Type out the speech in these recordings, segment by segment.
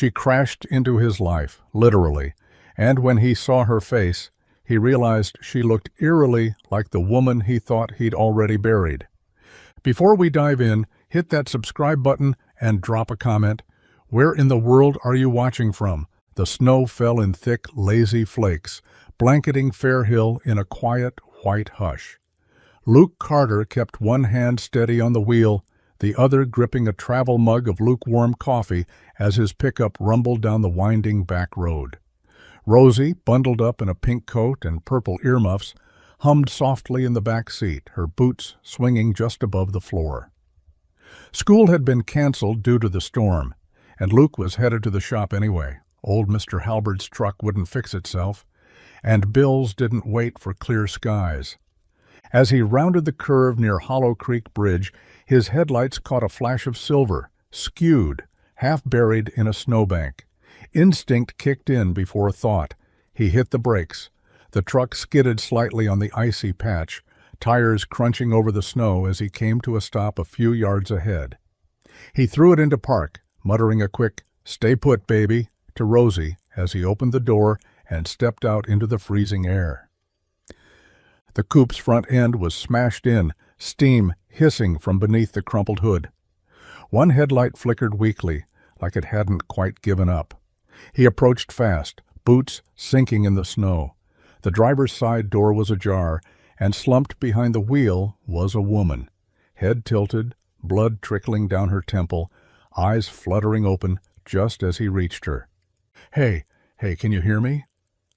She crashed into his life, literally, and when he saw her face, he realized she looked eerily like the woman he thought he'd already buried. Before we dive in, hit that subscribe button and drop a comment. Where in the world are you watching from? The snow fell in thick, lazy flakes, blanketing Fair Hill in a quiet, white hush. Luke Carter kept one hand steady on the wheel, the other gripping a travel mug of lukewarm coffee as his pickup rumbled down the winding back road. Rosie, bundled up in a pink coat and purple earmuffs, hummed softly in the back seat, her boots swinging just above the floor. School had been canceled due to the storm, and Luke was headed to the shop anyway. Old Mr. Halberd's truck wouldn't fix itself, and bills didn't wait for clear skies. As he rounded the curve near Hollow Creek Bridge, his headlights caught a flash of silver, skewed, half buried in a snowbank. Instinct kicked in before thought. He hit the brakes. The truck skidded slightly on the icy patch, tires crunching over the snow as he came to a stop a few yards ahead. He threw it into park, muttering a quick, "Stay put, baby," to Rosie as he opened the door and stepped out into the freezing air. The coupe's front end was smashed in, steam hissing from beneath the crumpled hood. One headlight flickered weakly, like it hadn't quite given up. He approached fast, boots sinking in the snow. The driver's side door was ajar, and slumped behind the wheel was a woman, head tilted, blood trickling down her temple, eyes fluttering open just as he reached her. Hey, can you hear me?"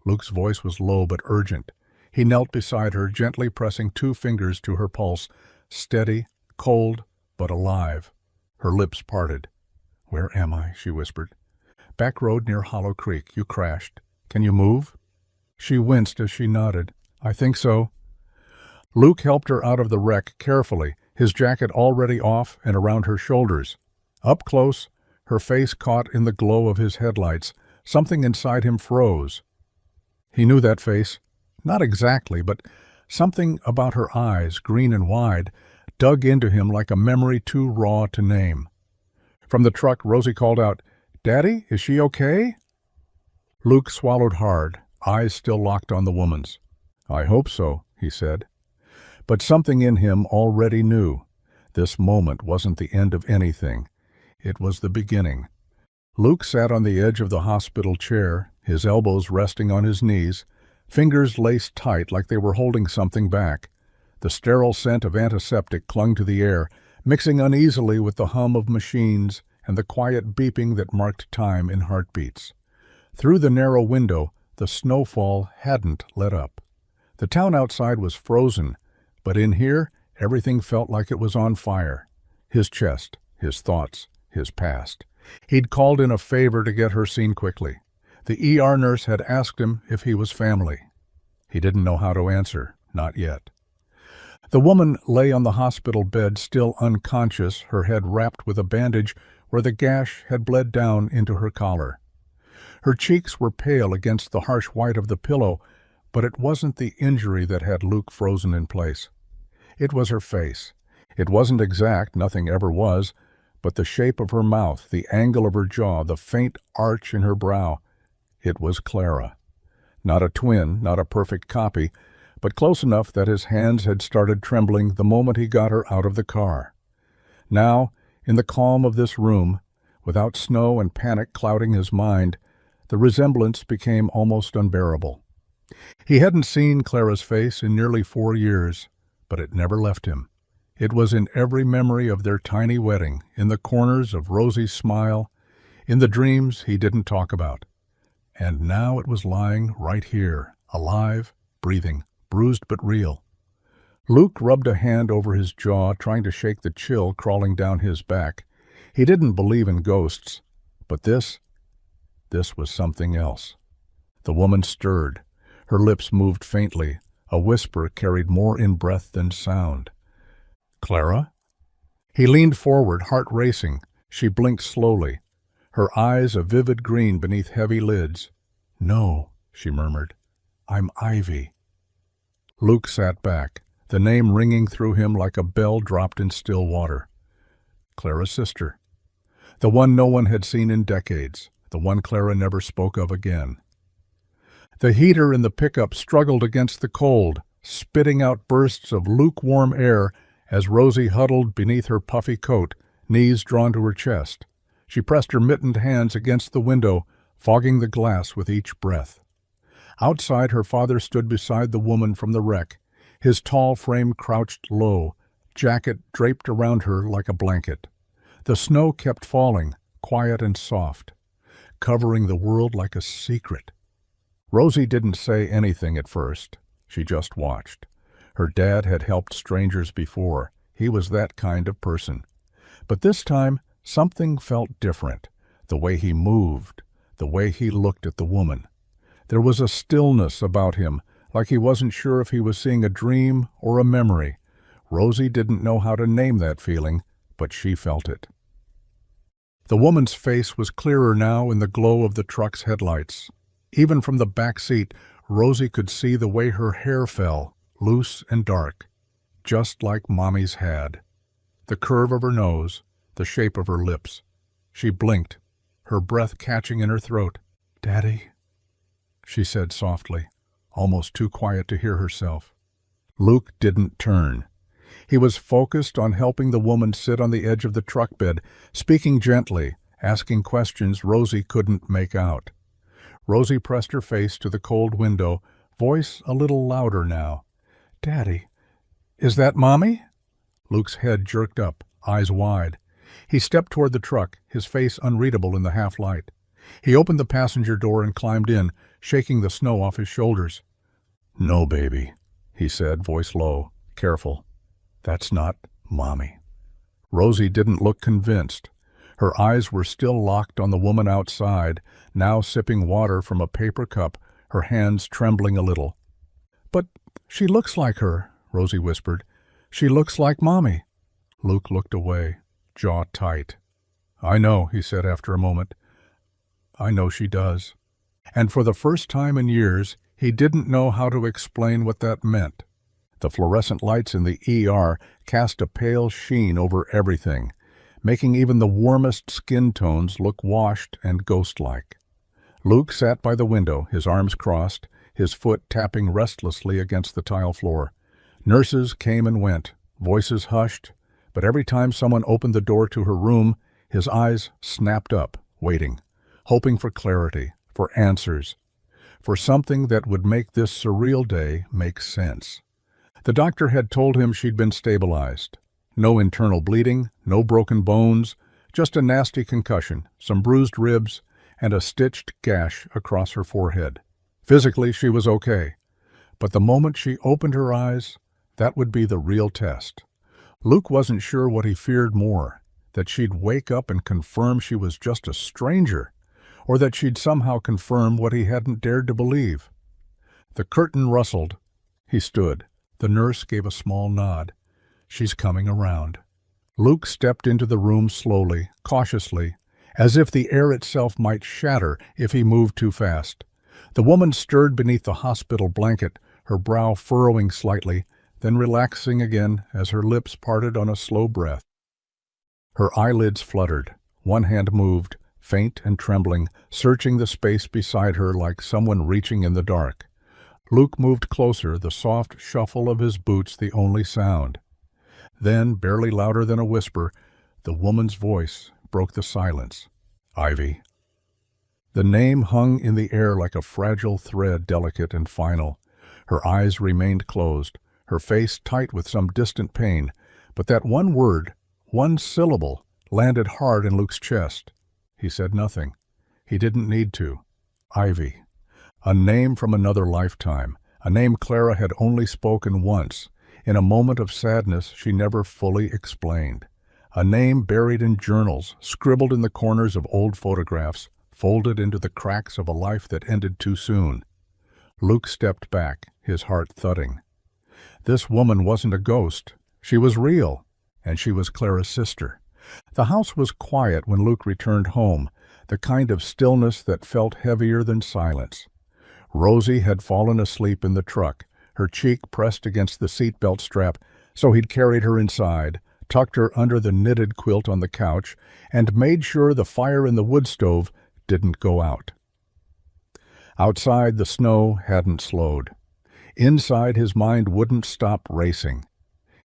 Luke's voice was low but urgent. He knelt beside her, gently pressing 2 fingers to her pulse, steady, cold, but alive. Her lips parted. "Where am I?" she whispered. "Back road near Hollow Creek. You crashed. Can you move?" She winced as she nodded. "I think so." Luke helped her out of the wreck carefully, his jacket already off and around her shoulders. Up close, her face caught in the glow of his headlights. Something inside him froze. He knew that face. Not exactly, but something about her eyes, green and wide, dug into him like a memory too raw to name. From the truck, Rosie called out, "Daddy, is she okay?" Luke swallowed hard, eyes still locked on the woman's. "I hope so," he said. But something in him already knew. This moment wasn't the end of anything. It was the beginning. Luke sat on the edge of the hospital chair, his elbows resting on his knees, fingers laced tight like they were holding something back. The sterile scent of antiseptic clung to the air, mixing uneasily with the hum of machines and the quiet beeping that marked time in heartbeats. Through the narrow window, the snowfall hadn't let up. The town outside was frozen, but in here, everything felt like it was on fire. His chest, his thoughts, his past. He'd called in a favor to get her seen quickly. The ER nurse had asked him if he was family. He didn't know how to answer, not yet. The woman lay on the hospital bed, still unconscious, her head wrapped with a bandage where the gash had bled down into her collar. Her cheeks were pale against the harsh white of the pillow, but it wasn't the injury that had Luke frozen in place. It was her face. It wasn't exact, nothing ever was, but the shape of her mouth, the angle of her jaw, the faint arch in her brow. It was Clara. Not a twin, not a perfect copy, but close enough that his hands had started trembling the moment he got her out of the car. Now, in the calm of this room, without snow and panic clouding his mind, the resemblance became almost unbearable. He hadn't seen Clara's face in nearly 4 years, but it never left him. It was in every memory of their tiny wedding, in the corners of Rosie's smile, in the dreams he didn't talk about. And now it was lying right here, alive, breathing, bruised but real. Luke rubbed a hand over his jaw, trying to shake the chill crawling down his back. He didn't believe in ghosts, but this was something else. The woman stirred. Her lips moved faintly. A whisper carried more in breath than sound. "Clara?" He leaned forward, heart racing. She blinked slowly, her eyes a vivid green beneath heavy lids. "No," she murmured. "I'm Ivy." Luke sat back, the name ringing through him like a bell dropped in still water. Clara's sister. The one no one had seen in decades. the one Clara never spoke of again. The heater in the pickup struggled against the cold, spitting out bursts of lukewarm air as Rosie huddled beneath her puffy coat, knees drawn to her chest. She pressed her mittened hands against the window, fogging the glass with each breath. Outside, her father stood beside the woman from the wreck, his tall frame crouched low, jacket draped around her like a blanket. The snow kept falling, quiet and soft, covering the world like a secret. Rosie didn't say anything at first. She just watched. Her dad had helped strangers before. He was that kind of person. But this time, something felt different. The way he moved, the way he looked at the woman. There was a stillness about him, like he wasn't sure if he was seeing a dream or a memory. Rosie didn't know how to name that feeling, but she felt it. The woman's face was clearer now in the glow of the truck's headlights. Even from the back seat, Rosie could see the way her hair fell, loose and dark, just like Mommy's had. The curve of her nose, the shape of her lips. She blinked, her breath catching in her throat. "Daddy," she said softly, almost too quiet to hear herself. Luke didn't turn. He was focused on helping the woman sit on the edge of the truck bed, speaking gently, asking questions Rosie couldn't make out. Rosie pressed her face to the cold window, voice a little louder now. "Daddy, is that Mommy?" Luke's head jerked up, eyes wide. He stepped toward the truck, his face unreadable in the half-light. He opened the passenger door and climbed in, shaking the snow off his shoulders. "No, baby," he said, voice low, careful. "That's not Mommy." Rosie didn't look convinced. Her eyes were still locked on the woman outside, now sipping water from a paper cup, her hands trembling a little. "But she looks like her," Rosie whispered. "She looks like Mommy." Luke looked away, jaw tight. "I know," he said after a moment. "I know she does." And for the first time in years, he didn't know how to explain what that meant. The fluorescent lights in the ER cast a pale sheen over everything, making even the warmest skin tones look washed and ghost-like. Luke sat by the window, his arms crossed, his foot tapping restlessly against the tile floor. Nurses came and went, voices hushed, but every time someone opened the door to her room, his eyes snapped up, waiting, hoping for clarity, for answers, for something that would make this surreal day make sense. The doctor had told him she'd been stabilized. No internal bleeding, no broken bones, just a nasty concussion, some bruised ribs, and a stitched gash across her forehead. Physically, she was okay. But the moment she opened her eyes, that would be the real test. Luke wasn't sure what he feared more, that she'd wake up and confirm she was just a stranger, or that she'd somehow confirm what he hadn't dared to believe. The curtain rustled. He stood. The nurse gave a small nod. "She's coming around." Luke stepped into the room slowly, cautiously, as if the air itself might shatter if he moved too fast. The woman stirred beneath the hospital blanket, her brow furrowing slightly, then relaxing again as her lips parted on a slow breath. Her eyelids fluttered. One hand moved, faint and trembling, searching the space beside her like someone reaching in the dark. Luke moved closer, the soft shuffle of his boots the only sound. Then, barely louder than a whisper, the woman's voice broke the silence. "Ivy." The name hung in the air like a fragile thread, delicate and final. Her eyes remained closed, her face tight with some distant pain, but that one word, one syllable, landed hard in Luke's chest. He said nothing. He didn't need to. Ivy. A name from another lifetime, a name Clara had only spoken once, in a moment of sadness she never fully explained. A name buried in journals, scribbled in the corners of old photographs, folded into the cracks of a life that ended too soon. Luke stepped back, his heart thudding. This woman wasn't a ghost. She was real, and she was Clara's sister. The house was quiet when Luke returned home, the kind of stillness that felt heavier than silence. Rosie had fallen asleep in the truck, her cheek pressed against the seatbelt strap, so he'd carried her inside, tucked her under the knitted quilt on the couch, and made sure the fire in the wood stove didn't go out. Outside, the snow hadn't slowed. Inside, his mind wouldn't stop racing.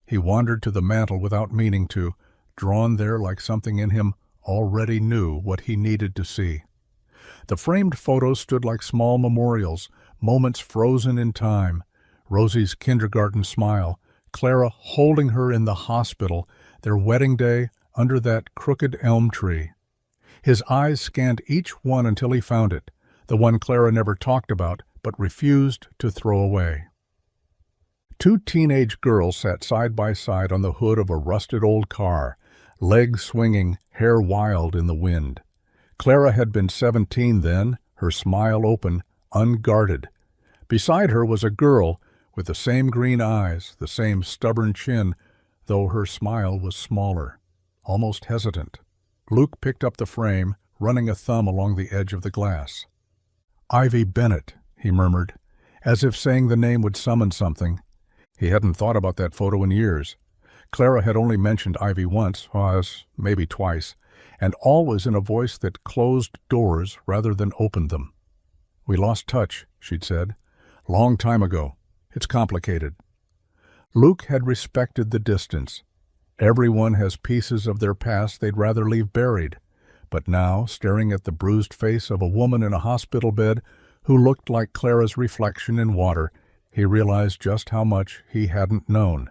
He wandered to the mantel without meaning to, drawn there like something in him already knew what he needed to see. The framed photos stood like small memorials, moments frozen in time. Rosie's kindergarten smile, Clara holding her in the hospital, their wedding day under that crooked elm tree. His eyes scanned each one until he found it, the one Clara never talked about but refused to throw away. Two teenage girls sat side by side on the hood of a rusted old car, legs swinging, hair wild in the wind. Clara had been 17 then, her smile open, unguarded. Beside her was a girl with the same green eyes, the same stubborn chin, though her smile was smaller, almost hesitant. Luke picked up the frame, running a thumb along the edge of the glass. "Ivy Bennett," he murmured, as if saying the name would summon something. He hadn't thought about that photo in years. Clara had only mentioned Ivy once, maybe twice, and always in a voice that closed doors rather than opened them. "We lost touch," she'd said. "Long time ago. It's complicated." Luke had respected the distance. Everyone has pieces of their past they'd rather leave buried. But now, staring at the bruised face of a woman in a hospital bed who looked like Clara's reflection in water, he realized just how much he hadn't known.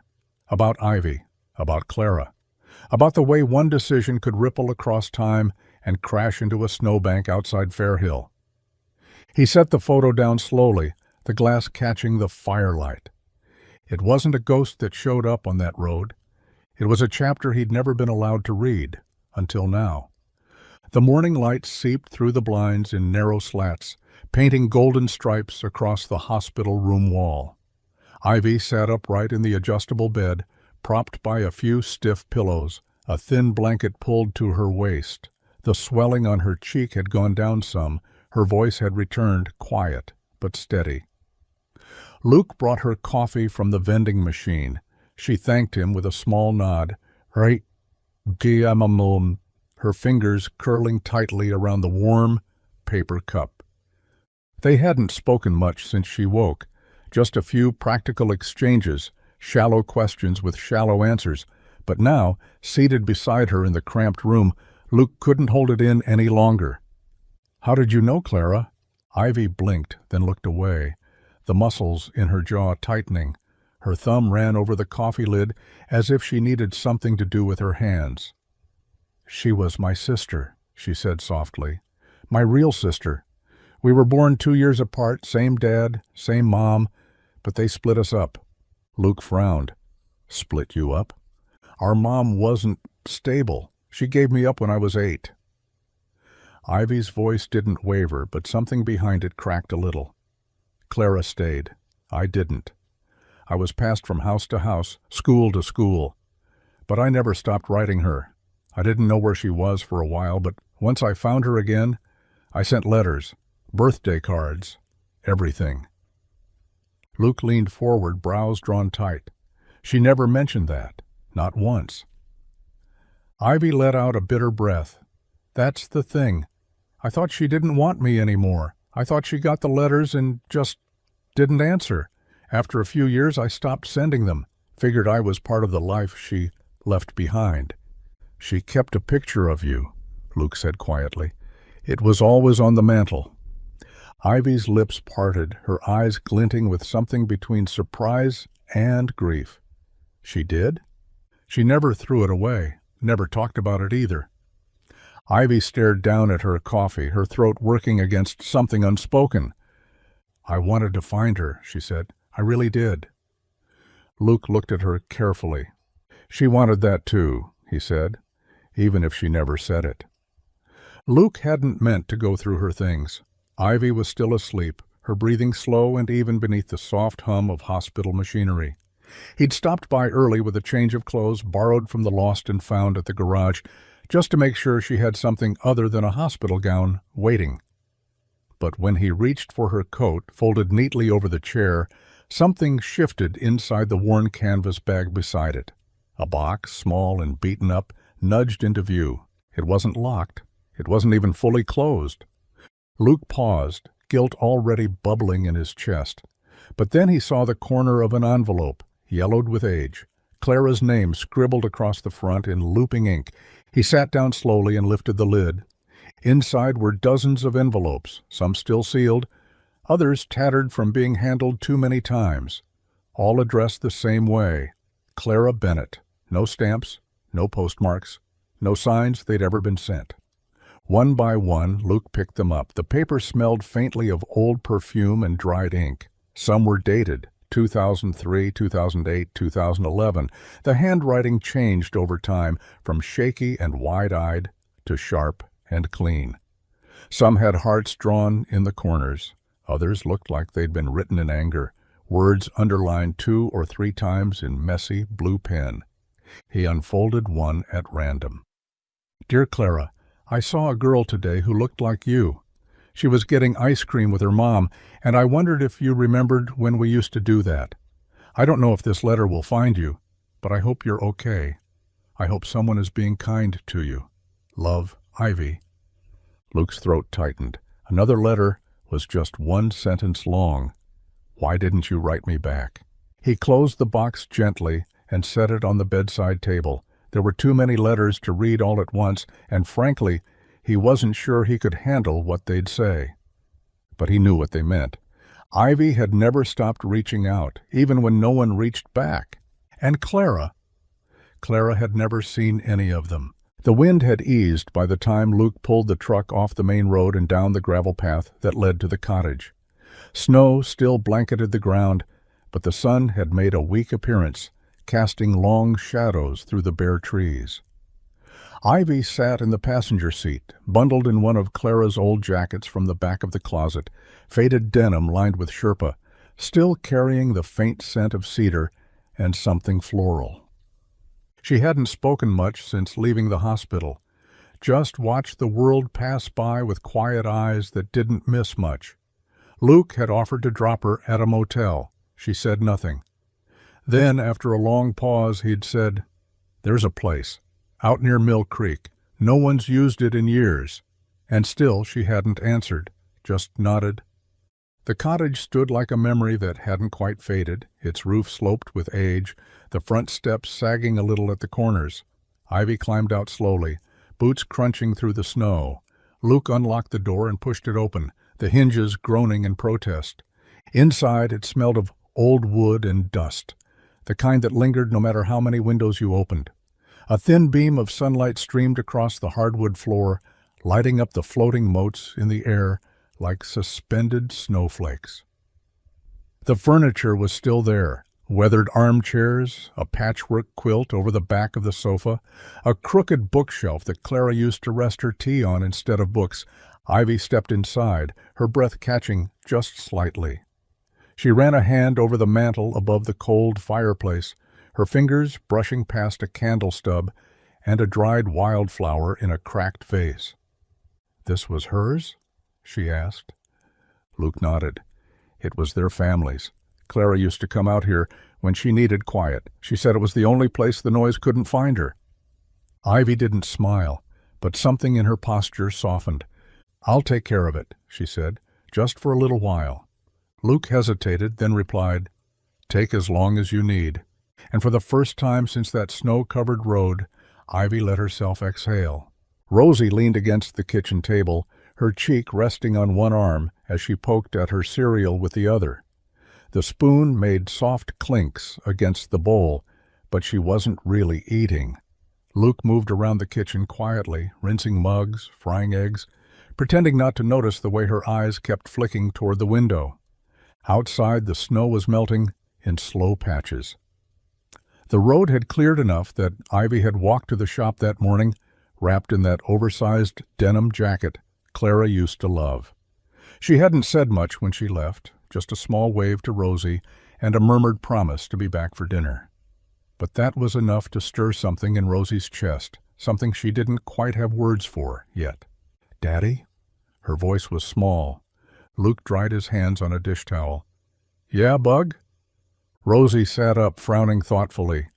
About Ivy, about Clara, about the way one decision could ripple across time and crash into a snowbank outside Fairhill. He set the photo down slowly, the glass catching the firelight. It wasn't a ghost that showed up on that road. It was a chapter he'd never been allowed to read, until now. The morning light seeped through the blinds in narrow slats, painting golden stripes across the hospital room wall. Ivy sat upright in the adjustable bed, propped by a few stiff pillows, a thin blanket pulled to her waist. The swelling on her cheek had gone down some, her voice had returned, quiet but steady. Luke brought her coffee from the vending machine. She thanked him with a small nod. "Right, Guillermo," her fingers curling tightly around the warm paper cup. They hadn't spoken much since she woke, just a few practical exchanges, shallow questions with shallow answers, but now, seated beside her in the cramped room, Luke couldn't hold it in any longer. "How did you know, Clara?" Ivy blinked, then looked away, the muscles in her jaw tightening. Her thumb ran over the coffee lid as if she needed something to do with her hands. "She was my sister," she said softly. "My real sister. We were born 2 years apart, same dad, same mom, but they split us up." Luke frowned. "Split you up?" "Our mom wasn't stable. She gave me up when I was 8. Ivy's voice didn't waver, but something behind it cracked a little. "Clara stayed. I didn't. I was passed from house to house, school to school. But I never stopped writing her. I didn't know where she was for a while, but once I found her again, I sent letters, birthday cards, everything." Luke leaned forward, brows drawn tight. She never mentioned that, not once. Ivy let out a bitter breath. "That's the thing. I thought she didn't want me anymore. I thought she got the letters and just didn't answer. After a few years, I stopped sending them, figured I was part of the life she left behind." "She kept a picture of you," Luke said quietly. "It was always on the mantel." Ivy's lips parted, her eyes glinting with something between surprise and grief. "She did?" "She never threw it away, never talked about it either." Ivy stared down at her coffee, her throat working against something unspoken. "I wanted to find her," she said. "I really did." Luke looked at her carefully. "She wanted that too," he said, even if she never said it. Luke hadn't meant to go through her things. Ivy was still asleep, her breathing slow and even beneath the soft hum of hospital machinery. He'd stopped by early with a change of clothes borrowed from the lost and found at the garage, just to make sure she had something other than a hospital gown waiting. But when he reached for her coat, folded neatly over the chair, something shifted inside the worn canvas bag beside it. A box, small and beaten up, nudged into view. It wasn't locked. It wasn't even fully closed. Luke paused, guilt already bubbling in his chest. But then he saw the corner of an envelope, yellowed with age. Clara's name scribbled across the front in looping ink. He sat down slowly and lifted the lid. Inside were dozens of envelopes, some still sealed, others tattered from being handled too many times. All addressed the same way. Clara Bennett. No stamps, no postmarks, no signs they'd ever been sent. One by one, Luke picked them up. The paper smelled faintly of old perfume and dried ink. Some were dated, 2003, 2008, 2011. The handwriting changed over time from shaky and wide-eyed to sharp and clean. Some had hearts drawn in the corners. Others looked like they'd been written in anger, words underlined 2 or 3 times in messy blue pen. He unfolded one at random. Dear Clara, I saw a girl today who looked like you. She was getting ice cream with her mom, and I wondered if you remembered when we used to do that. I don't know if this letter will find you, but I hope you're okay. I hope someone is being kind to you. Love, Ivy. Luke's throat tightened. Another letter was just 1 sentence long. Why didn't you write me back? He closed the box gently and set it on the bedside table. There were too many letters to read all at once, and frankly, he wasn't sure he could handle what they'd say. But he knew what they meant. Ivy had never stopped reaching out, even when no one reached back. And Clara had never seen any of them. The wind had eased by the time Luke pulled the truck off the main road and down the gravel path that led to the cottage. Snow still blanketed the ground, but the sun had made a weak appearance, casting long shadows through the bare trees. Ivy sat in the passenger seat, bundled in one of Clara's old jackets from the back of the closet, faded denim lined with sherpa, still carrying the faint scent of cedar and something floral. She hadn't spoken much since leaving the hospital, just watched the world pass by with quiet eyes that didn't miss much. Luke had offered to drop her at a motel. She said nothing. Then, after a long pause, he'd said, "There's a place, out near Mill Creek. No one's used it in years." And still she hadn't answered, just nodded. The cottage stood like a memory that hadn't quite faded, its roof sloped with age, the front steps sagging a little at the corners. Ivy climbed out slowly, boots crunching through the snow. Luke unlocked the door and pushed it open, the hinges groaning in protest. Inside it smelled of old wood and dust, the kind that lingered no matter how many windows you opened. A thin beam of sunlight streamed across the hardwood floor, lighting up the floating motes in the air like suspended snowflakes. The furniture was still there, weathered armchairs, a patchwork quilt over the back of the sofa, a crooked bookshelf that Clara used to rest her tea on instead of books. Ivy stepped inside, her breath catching just slightly. She ran a hand over the mantel above the cold fireplace, her fingers brushing past a candle stub and a dried wildflower in a cracked vase. "This was hers?" she asked. Luke nodded. It was their family's. Clara used to come out here when she needed quiet. She said it was the only place the noise couldn't find her. Ivy didn't smile, but something in her posture softened. "I'll take care of it," she said, "just for a little while." Luke hesitated, then replied, "Take as long as you need." And for the first time since that snow-covered road, Ivy let herself exhale. Rosie leaned against the kitchen table, her cheek resting on one arm as she poked at her cereal with the other. The spoon made soft clinks against the bowl, but she wasn't really eating. Luke moved around the kitchen quietly, rinsing mugs, frying eggs, pretending not to notice the way her eyes kept flicking toward the window. Outside, the snow was melting in slow patches. The road had cleared enough that Ivy had walked to the shop that morning, wrapped in that oversized denim jacket Clara used to love. She hadn't said much when she left, just a small wave to Rosie and a murmured promise to be back for dinner. But that was enough to stir something in Rosie's chest, something she didn't quite have words for yet. "Daddy?" Her voice was small. Luke dried his hands on a dish towel. "Yeah, Bug?" Rosie sat up, frowning thoughtfully.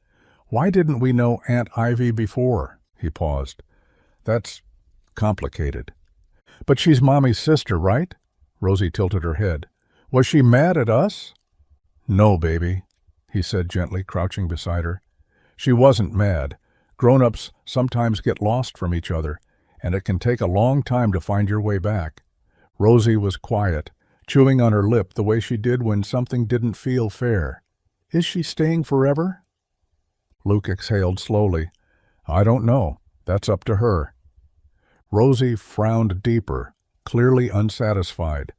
"Why didn't we know Aunt Ivy before?" He paused. "That's complicated." But she's Mommy's sister, right? Rosie tilted her head. Was she mad at us? No, baby, he said gently, crouching beside her. She wasn't mad. Grown-ups sometimes get lost from each other, and it can take a long time to find your way back. Rosie was quiet, chewing on her lip the way she did when something didn't feel fair. Is she staying forever? Luke exhaled slowly. I don't know. That's up to her. Rosie frowned deeper, clearly unsatisfied.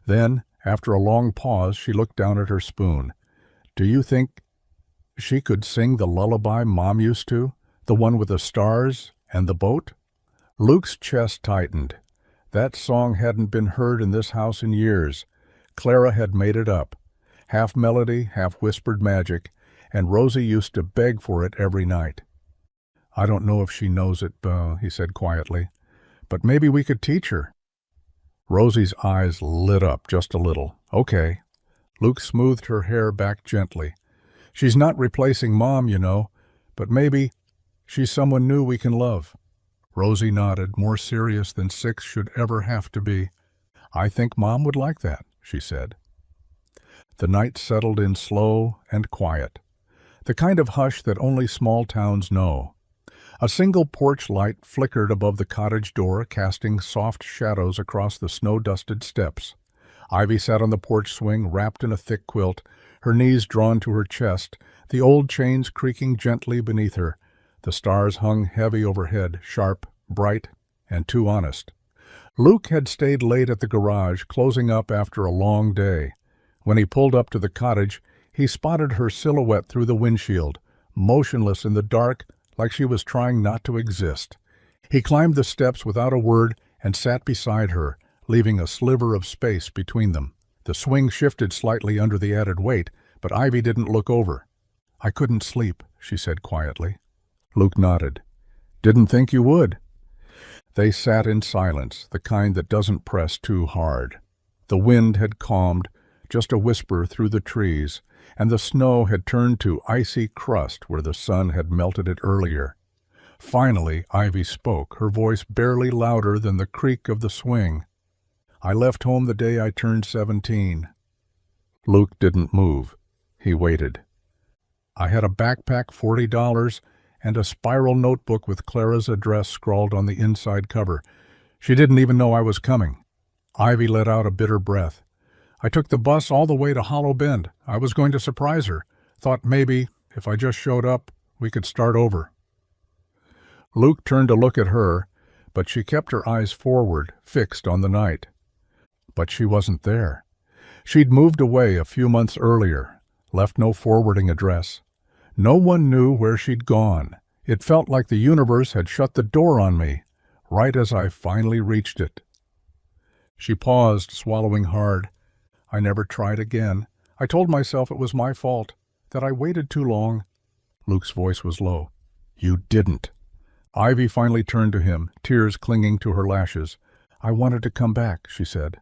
Then, after a long pause, she looked down at her spoon. Do you think she could sing the lullaby Mom used to? The one with the stars and the boat? Luke's chest tightened. That song hadn't been heard in this house in years. Clara had made it up. Half melody, half whispered magic, and Rosie used to beg for it every night. I don't know if she knows it, he said quietly, but maybe we could teach her. Rosie's eyes lit up just a little. Okay. Luke smoothed her hair back gently. She's not replacing Mom, you know, but maybe she's someone new we can love. Rosie nodded, more serious than 6 should ever have to be. I think Mom would like that, she said. The night settled in slow and quiet, the kind of hush that only small towns know. A single porch light flickered above the cottage door, casting soft shadows across the snow-dusted steps. Ivy sat on the porch swing, wrapped in a thick quilt, her knees drawn to her chest, the old chains creaking gently beneath her. The stars hung heavy overhead, sharp, bright, and too honest. Luke had stayed late at the garage, closing up after a long day. When he pulled up to the cottage, he spotted her silhouette through the windshield, motionless in the dark, like she was trying not to exist. He climbed the steps without a word and sat beside her, leaving a sliver of space between them. The swing shifted slightly under the added weight, but Ivy didn't look over. I couldn't sleep, she said quietly. Luke nodded. Didn't think you would. They sat in silence, the kind that doesn't press too hard. The wind had calmed, just a whisper through the trees, and the snow had turned to icy crust where the sun had melted it earlier. Finally, Ivy spoke, her voice barely louder than the creak of the swing. I left home the day I turned 17. Luke didn't move. He waited. I had a backpack, $40, and a spiral notebook with Clara's address scrawled on the inside cover. She didn't even know I was coming. Ivy let out a bitter breath. I took the bus all the way to Hollow Bend. I was going to surprise her. Thought maybe, if I just showed up, we could start over. Luke turned to look at her, but she kept her eyes forward, fixed on the night. But she wasn't there. She'd moved away a few months earlier, left no forwarding address. No one knew where she'd gone. It felt like the universe had shut the door on me, right as I finally reached it. She paused, swallowing hard. I never tried again. I told myself it was my fault, that I waited too long. Luke's voice was low. You didn't. Ivy finally turned to him, tears clinging to her lashes. I wanted to come back, she said,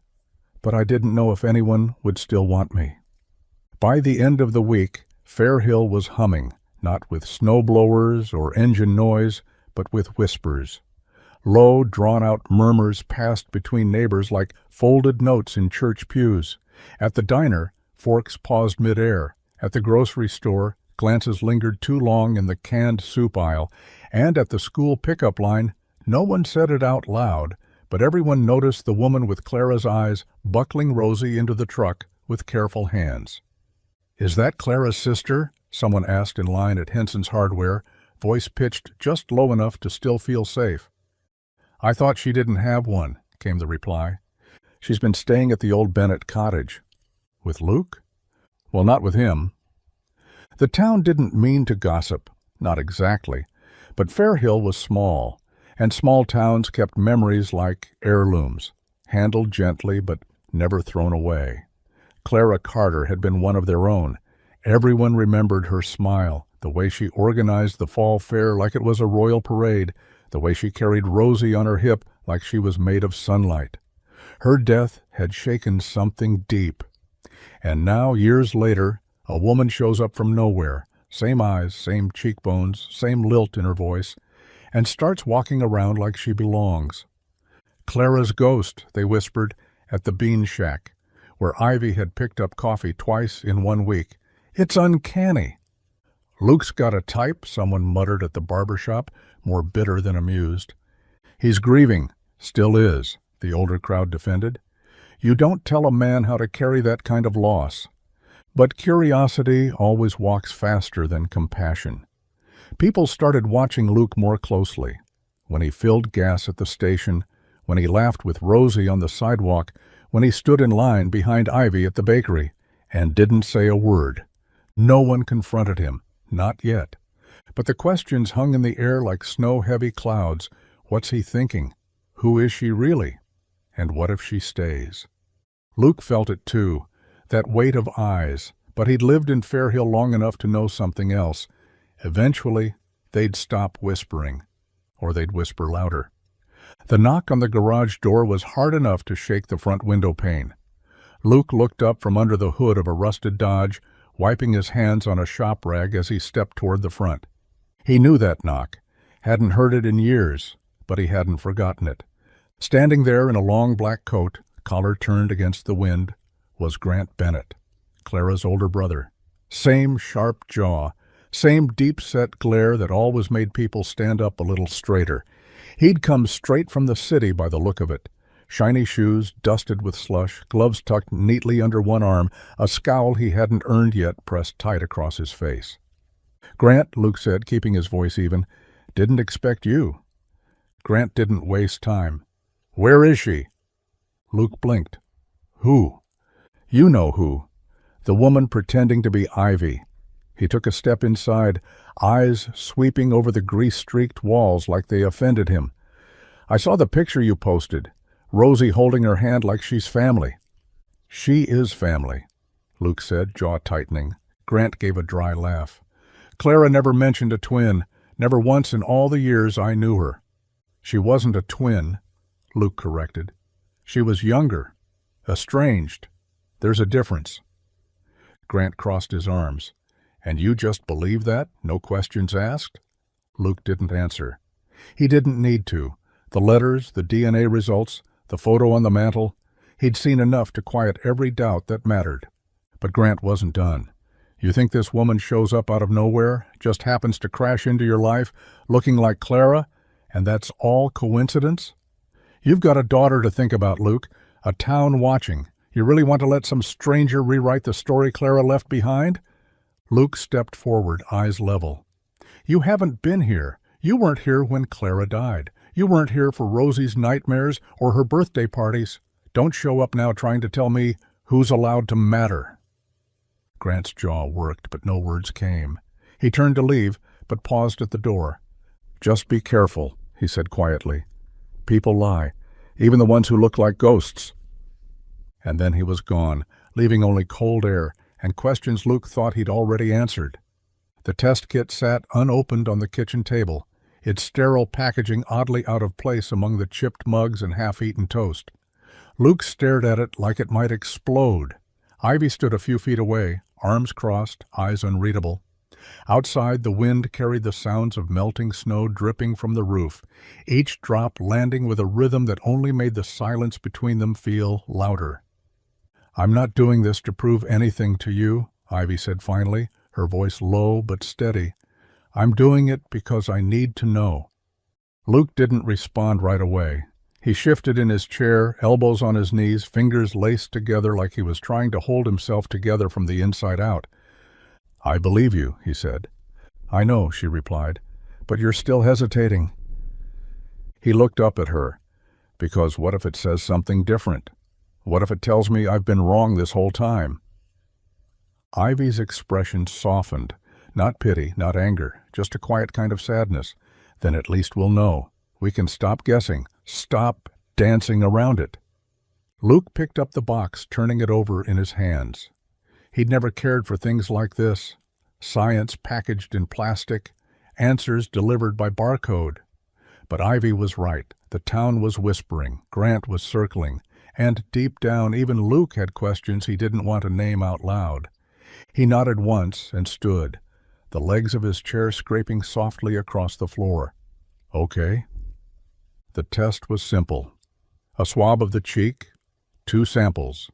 but I didn't know if anyone would still want me. By the end of the week, Fair Hill was humming, not with snowblowers or engine noise, but with whispers. Low, drawn-out murmurs passed between neighbors like folded notes in church pews. At the diner, forks paused mid-air. At the grocery store, glances lingered too long in the canned soup aisle. And at the school pickup line, no one said it out loud, but everyone noticed the woman with Clara's eyes buckling Rosie into the truck with careful hands. Is that Clara's sister? Someone asked in line at Henson's Hardware, voice pitched just low enough to still feel safe. I thought she didn't have one, came the reply. She's been staying at the old Bennett cottage. With Luke? Well, not with him. The town didn't mean to gossip, not exactly, but Fair Hill was small, and small towns kept memories like heirlooms, handled gently but never thrown away. Clara Carter had been one of their own. Everyone remembered her smile, the way she organized the fall fair like it was a royal parade, the way she carried Rosie on her hip like she was made of sunlight. Her death had shaken something deep. And now, years later, a woman shows up from nowhere, same eyes, same cheekbones, same lilt in her voice, and starts walking around like she belongs. Clara's ghost, they whispered, at the bean shack, where Ivy had picked up coffee twice in 1 week. It's uncanny. Luke's got a type, someone muttered at the barber shop, more bitter than amused. He's grieving, still is, the older crowd defended. You don't tell a man how to carry that kind of loss. But curiosity always walks faster than compassion. People started watching Luke more closely. When he filled gas at the station, when he laughed with Rosie on the sidewalk, when he stood in line behind Ivy at the bakery, and didn't say a word. No one confronted him, not yet. But the questions hung in the air like snow-heavy clouds. What's he thinking? Who is she really? And what if she stays? Luke felt it too, that weight of eyes, but he'd lived in Fairhill long enough to know something else. Eventually, they'd stop whispering, or they'd whisper louder. The knock on the garage door was hard enough to shake the front window pane. Luke looked up from under the hood of a rusted Dodge, wiping his hands on a shop rag as he stepped toward the front. He knew that knock, hadn't heard it in years, but he hadn't forgotten it. Standing there in a long black coat, collar turned against the wind, was Grant Bennett, Clara's older brother. Same sharp jaw, same deep-set glare that always made people stand up a little straighter. He'd come straight from the city by the look of it. Shiny shoes, dusted with slush, gloves tucked neatly under one arm, a scowl he hadn't earned yet pressed tight across his face. "Grant," Luke said, keeping his voice even, "didn't expect you." Grant didn't waste time. "Where is she?" Luke blinked. "Who?" "You know who. The woman pretending to be Ivy." He took a step inside, eyes sweeping over the grease-streaked walls like they offended him. "I saw the picture you posted. Rosie holding her hand like she's family." "She is family," Luke said, jaw tightening. Grant gave a dry laugh. "Clara never mentioned a twin, never once in all the years I knew her." "She wasn't a twin," Luke corrected. "She was younger, estranged. There's a difference." Grant crossed his arms. "And you just believe that? No questions asked?" Luke didn't answer. He didn't need to. The letters, the DNA results, the photo on the mantel, he'd seen enough to quiet every doubt that mattered. But Grant wasn't done. "You think this woman shows up out of nowhere, just happens to crash into your life, looking like Clara, and that's all coincidence? You've got a daughter to think about, Luke, a town watching. You really want to let some stranger rewrite the story Clara left behind?" Luke stepped forward, eyes level. "You haven't been here. You weren't here when Clara died. You weren't here for Rosie's nightmares or her birthday parties. Don't show up now trying to tell me who's allowed to matter." Grant's jaw worked, but no words came. He turned to leave, but paused at the door. "Just be careful," he said quietly. "People lie, even the ones who look like ghosts." And then he was gone, leaving only cold air and questions Luke thought he'd already answered. The test kit sat unopened on the kitchen table, its sterile packaging oddly out of place among the chipped mugs and half-eaten toast. Luke stared at it like it might explode. Ivy stood a few feet away, arms crossed, eyes unreadable. Outside, the wind carried the sounds of melting snow dripping from the roof, each drop landing with a rhythm that only made the silence between them feel louder. "I'm not doing this to prove anything to you," Ivy said finally, her voice low but steady. "I'm doing it because I need to know." Luke didn't respond right away. He shifted in his chair, elbows on his knees, fingers laced together like he was trying to hold himself together from the inside out. "I believe you," he said. "I know," she replied, "but you're still hesitating." He looked up at her. "Because what if it says something different? What if it tells me I've been wrong this whole time?" Ivy's expression softened. Not pity, not anger, just a quiet kind of sadness. "Then at least we'll know. We can stop guessing, stop dancing around it." Luke picked up the box, turning it over in his hands. He'd never cared for things like this. Science packaged in plastic, answers delivered by barcode. But Ivy was right. The town was whispering, Grant was circling, and deep down even Luke had questions he didn't want to name out loud. He nodded once and stood, the legs of his chair scraping softly across the floor. "Okay." The test was simple. A swab of the cheek, 2 samples.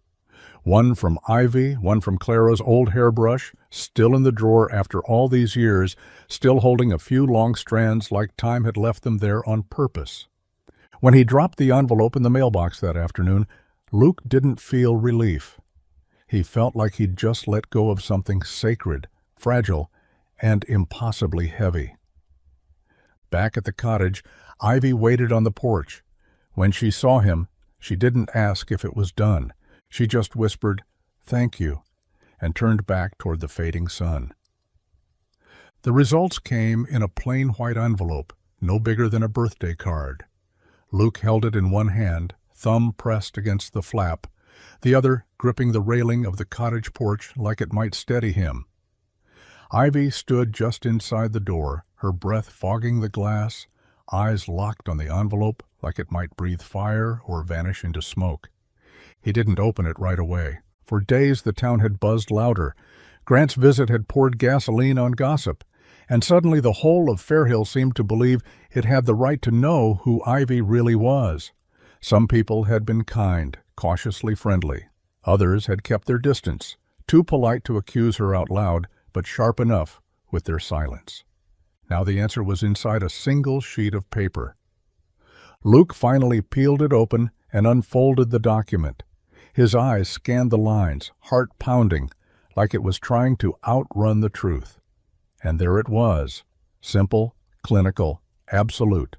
One from Ivy, one from Clara's old hairbrush, still in the drawer after all these years, still holding a few long strands like time had left them there on purpose. When he dropped the envelope in the mailbox that afternoon, Luke didn't feel relief. He felt like he'd just let go of something sacred, fragile, and impossibly heavy. Back at the cottage, Ivy waited on the porch. When she saw him, she didn't ask if it was done. She just whispered, "Thank you," and turned back toward the fading sun. The results came in a plain white envelope, no bigger than a birthday card. Luke held it in one hand, thumb pressed against the flap, the other gripping the railing of the cottage porch like it might steady him. Ivy stood just inside the door, her breath fogging the glass, eyes locked on the envelope like it might breathe fire or vanish into smoke. He didn't open it right away. For days the town had buzzed louder. Grant's visit had poured gasoline on gossip, and suddenly the whole of Fairhill seemed to believe it had the right to know who Ivy really was. Some people had been kind, cautiously friendly. Others had kept their distance, too polite to accuse her out loud, but sharp enough with their silence. Now the answer was inside a single sheet of paper. Luke finally peeled it open and unfolded the document. His eyes scanned the lines, heart pounding, like it was trying to outrun the truth. And there it was, simple, clinical, absolute.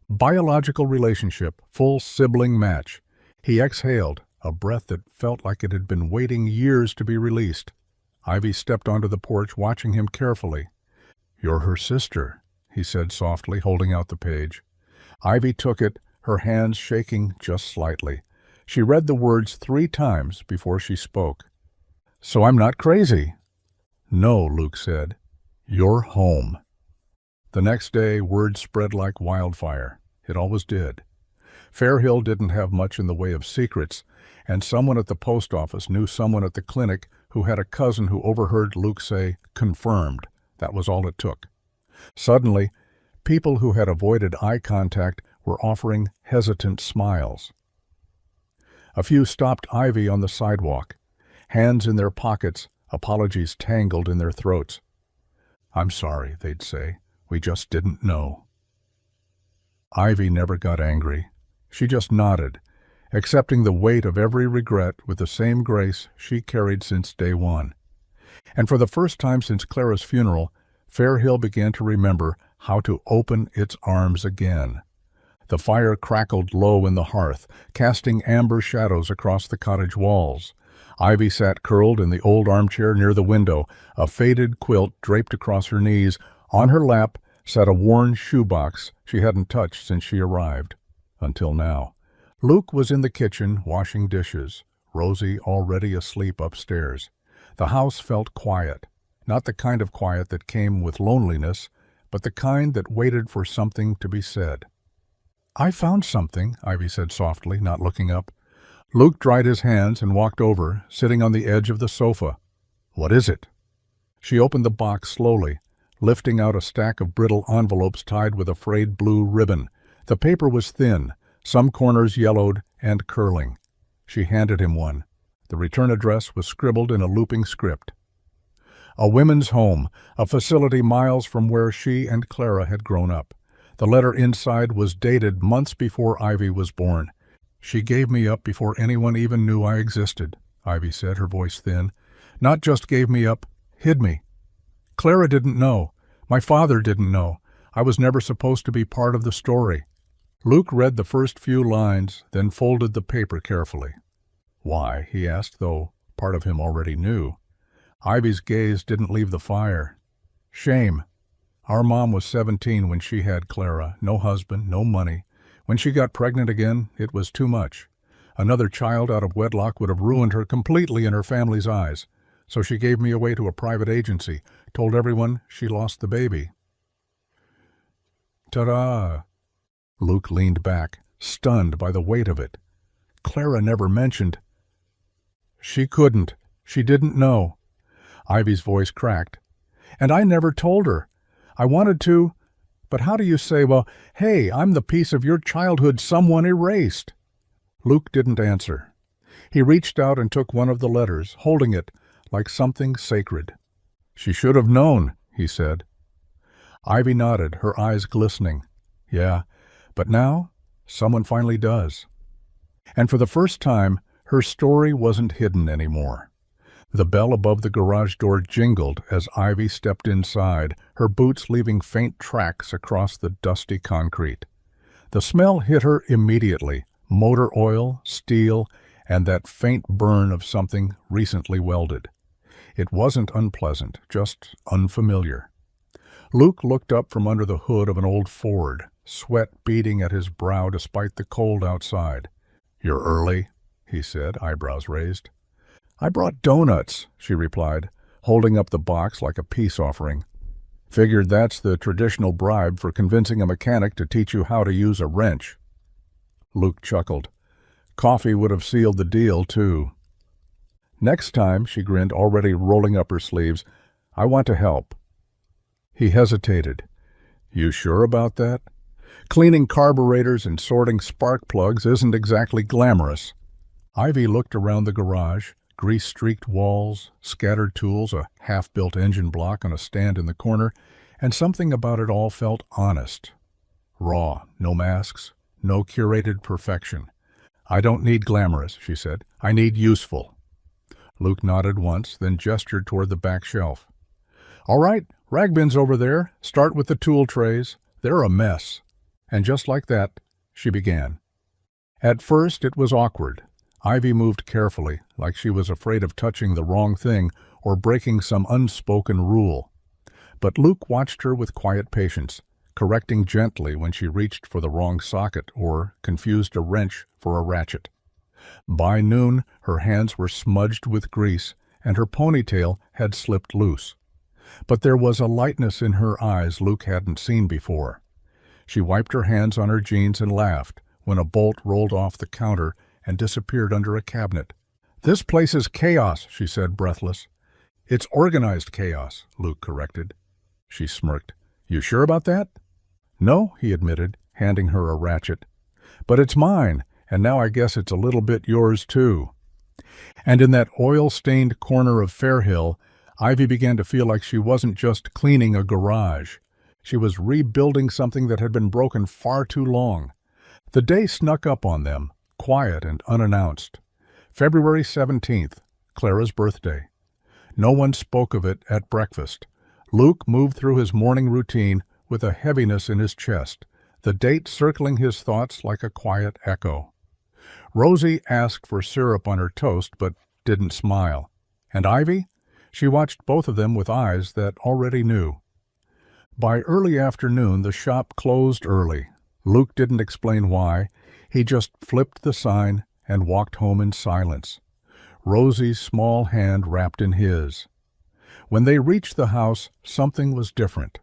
Biological relationship, full sibling match. He exhaled, a breath that felt like it had been waiting years to be released. Ivy stepped onto the porch, watching him carefully. "You're her sister," he said softly, holding out the page. Ivy took it, her hands shaking just slightly. She read the words 3 times before she spoke. "So I'm not crazy." "No," Luke said. "You're home." The next day, word spread like wildfire. It always did. Fairhill didn't have much in the way of secrets, and someone at the post office knew someone at the clinic who had a cousin who overheard Luke say, "Confirmed." That was all it took. Suddenly, people who had avoided eye contact were offering hesitant smiles. A few stopped Ivy on the sidewalk, hands in their pockets, apologies tangled in their throats. "I'm sorry," they'd say. "We just didn't know." Ivy never got angry. She just nodded, accepting the weight of every regret with the same grace she carried since day one. And for the first time since Clara's funeral, Fairhill began to remember how to open its arms again. The fire crackled low in the hearth, casting amber shadows across the cottage walls. Ivy sat curled in the old armchair near the window, a faded quilt draped across her knees. On her lap sat a worn shoebox she hadn't touched since she arrived. Until now. Luke was in the kitchen washing dishes, Rosie already asleep upstairs. The house felt quiet, not the kind of quiet that came with loneliness, but the kind that waited for something to be said. "I found something," Ivy said softly, not looking up. Luke dried his hands and walked over, sitting on the edge of the sofa. "What is it?" She opened the box slowly, lifting out a stack of brittle envelopes tied with a frayed blue ribbon. The paper was thin, some corners yellowed and curling. She handed him one. The return address was scribbled in a looping script. A women's home, a facility miles from where she and Clara had grown up. The letter inside was dated months before Ivy was born. "She gave me up before anyone even knew I existed," Ivy said, her voice thin. "Not just gave me up, hid me. Clara didn't know. My father didn't know. I was never supposed to be part of the story." Luke read the first few lines, then folded the paper carefully. "Why?" he asked, though part of him already knew. Ivy's gaze didn't leave the fire. "Shame. Our mom was 17 when she had Clara. No husband, no money. When she got pregnant again, it was too much. Another child out of wedlock would have ruined her completely in her family's eyes. So she gave me away to a private agency, told everyone she lost the baby." "Ta-da!" Luke leaned back, stunned by the weight of it. Clara never mentioned. "She couldn't. She didn't know." Ivy's voice cracked. "And I never told her. I wanted to, but how do you say, well, hey, I'm the piece of your childhood someone erased?" Luke didn't answer. He reached out and took one of the letters, holding it like something sacred. "She should have known," he said. Ivy nodded, her eyes glistening. "Yeah, but now someone finally does." And for the first time, her story wasn't hidden anymore. The bell above the garage door jingled as Ivy stepped inside, her boots leaving faint tracks across the dusty concrete. The smell hit her immediately: motor oil, steel, and that faint burn of something recently welded. It wasn't unpleasant, just unfamiliar. Luke looked up from under the hood of an old Ford, sweat beading at his brow despite the cold outside. "You're early," he said, eyebrows raised. "I brought donuts," she replied, holding up the box like a peace offering. "Figured that's the traditional bribe for convincing a mechanic to teach you how to use a wrench." Luke chuckled. "Coffee would have sealed the deal, too." "Next time," she grinned, already rolling up her sleeves, "I want to help." He hesitated. "You sure about that? Cleaning carburetors and sorting spark plugs isn't exactly glamorous." Ivy looked around the garage, grease-streaked walls, scattered tools, a half-built engine block on a stand in the corner, and something about it all felt honest. Raw, no masks, no curated perfection. "I don't need glamorous," she said. "I need useful." Luke nodded once, then gestured toward the back shelf. "All right, rag bins over there. Start with the tool trays. They're a mess." And just like that, she began. At first it was awkward. Ivy moved carefully, like she was afraid of touching the wrong thing or breaking some unspoken rule. But Luke watched her with quiet patience, correcting gently when she reached for the wrong socket or confused a wrench for a ratchet. By noon, her hands were smudged with grease, and her ponytail had slipped loose. But there was a lightness in her eyes Luke hadn't seen before. She wiped her hands on her jeans and laughed when a bolt rolled off the counter and disappeared under a cabinet. "This place is chaos," she said, breathless. "It's organized chaos," Luke corrected. She smirked. "You sure about that?" "No," he admitted, handing her a ratchet. "But it's mine, and now I guess it's a little bit yours, too." And in that oil-stained corner of Fairhill, Ivy began to feel like she wasn't just cleaning a garage. She was rebuilding something that had been broken far too long. The day snuck up on them, quiet and unannounced. February 17th, Clara's birthday. No one spoke of it at breakfast. Luke moved through his morning routine with a heaviness in his chest, the date circling his thoughts like a quiet echo. Rosie asked for syrup on her toast, but didn't smile. And Ivy? She watched both of them with eyes that already knew. By early afternoon, the shop closed early. Luke didn't explain why. He just flipped the sign and walked home in silence, Rosie's small hand wrapped in his. When they reached the house, something was different.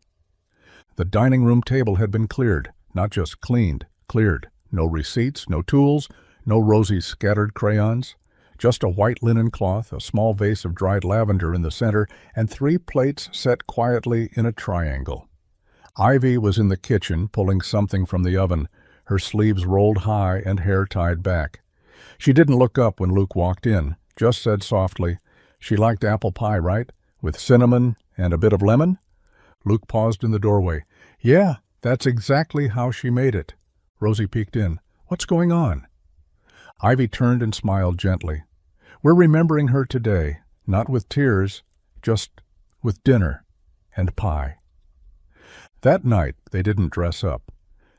The dining room table had been cleared, not just cleaned, cleared. No receipts, no tools, no Rosie's scattered crayons. Just a white linen cloth, a small vase of dried lavender in the center, and 3 plates set quietly in a triangle. Ivy was in the kitchen, pulling something from the oven, her sleeves rolled high and hair tied back. She didn't look up when Luke walked in, just said softly, "She liked apple pie, right? With cinnamon and a bit of lemon?" Luke paused in the doorway. "Yeah, that's exactly how she made it." Rosie peeked in. "What's going on?" Ivy turned and smiled gently. "We're remembering her today, not with tears, just with dinner and pie." That night they didn't dress up.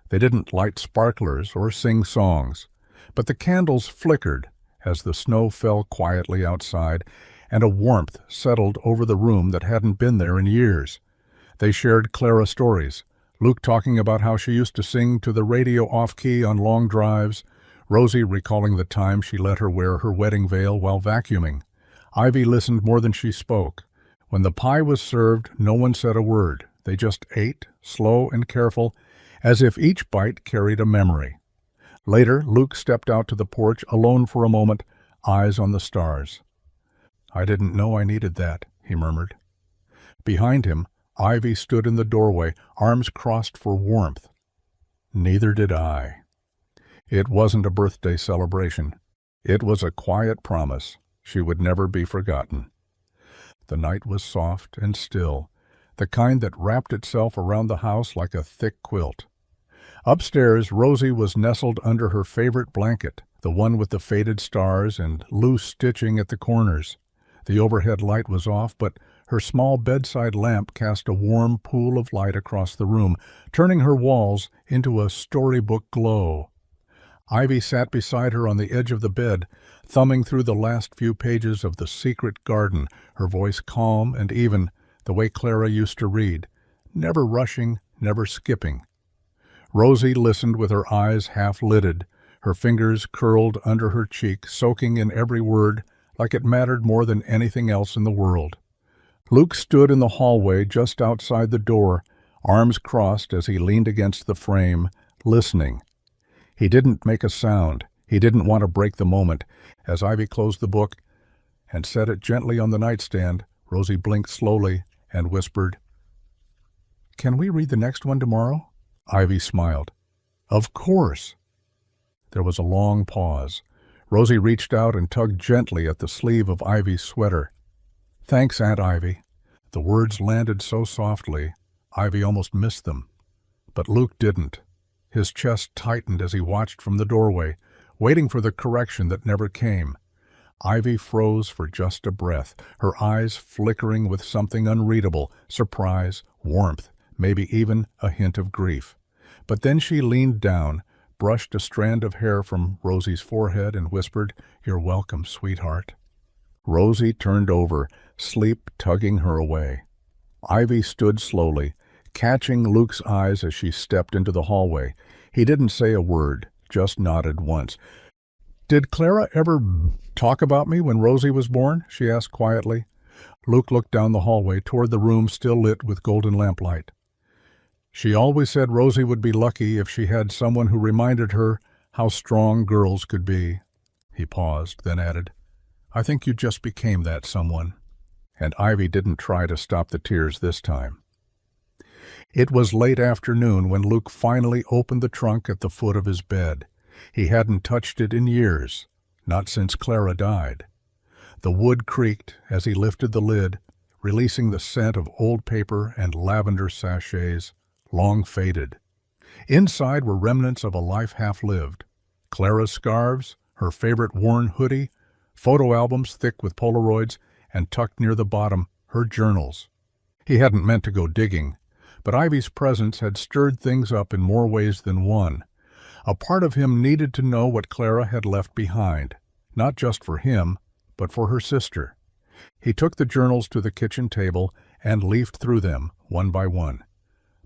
They didn't light sparklers or sing songs, but the candles flickered as the snow fell quietly outside, and a warmth settled over the room that hadn't been there in years. They shared Clara stories, Luke talking about how she used to sing to the radio off-key on long drives, Rosie recalling the time she let her wear her wedding veil while vacuuming. Ivy listened more than she spoke. When the pie was served, no one said a word. They just ate, slow and careful, as if each bite carried a memory. Later, Luke stepped out to the porch alone for a moment, eyes on the stars. "I didn't know I needed that," he murmured. Behind him, Ivy stood in the doorway, arms crossed for warmth. "Neither did I." It wasn't a birthday celebration. It was a quiet promise she would never be forgotten. The night was soft and still, the kind that wrapped itself around the house like a thick quilt. Upstairs, Rosie was nestled under her favorite blanket, the one with the faded stars and loose stitching at the corners. The overhead light was off, but her small bedside lamp cast a warm pool of light across the room, turning her walls into a storybook glow. Ivy sat beside her on the edge of the bed, thumbing through the last few pages of The Secret Garden, her voice calm and even, the way Clara used to read, never rushing, never skipping. Rosie listened with her eyes half-lidded, her fingers curled under her cheek, soaking in every word like it mattered more than anything else in the world. Luke stood in the hallway just outside the door, arms crossed as he leaned against the frame, listening. He didn't make a sound. He didn't want to break the moment. As Ivy closed the book and set it gently on the nightstand, Rosie blinked slowly and whispered, "Can we read the next one tomorrow?" Ivy smiled. "Of course." There was a long pause. Rosie reached out and tugged gently at the sleeve of Ivy's sweater. "Thanks, Aunt Ivy." The words landed so softly, Ivy almost missed them. But Luke didn't. His chest tightened as he watched from the doorway, waiting for the correction that never came. Ivy froze for just a breath, her eyes flickering with something unreadable, surprise, warmth, maybe even a hint of grief. But then she leaned down, brushed a strand of hair from Rosie's forehead and whispered, "You're welcome, sweetheart." Rosie turned over, sleep tugging her away. Ivy stood slowly, catching Luke's eyes as she stepped into the hallway. He didn't say a word, just nodded once. "Did Clara ever talk about me when Rosie was born?" she asked quietly. Luke looked down the hallway toward the room still lit with golden lamplight. "She always said Rosie would be lucky if she had someone who reminded her how strong girls could be." He paused, then added, "I think you just became that someone." And Ivy didn't try to stop the tears this time. It was late afternoon when Luke finally opened the trunk at the foot of his bed. He hadn't touched it in years, not since Clara died. The wood creaked as he lifted the lid, releasing the scent of old paper and lavender sachets, long faded. Inside were remnants of a life half-lived. Clara's scarves, her favorite worn hoodie, photo albums thick with Polaroids, and tucked near the bottom, her journals. He hadn't meant to go digging, but Ivy's presence had stirred things up in more ways than one. A part of him needed to know what Clara had left behind, not just for him, but for her sister. He took the journals to the kitchen table and leafed through them, one by one.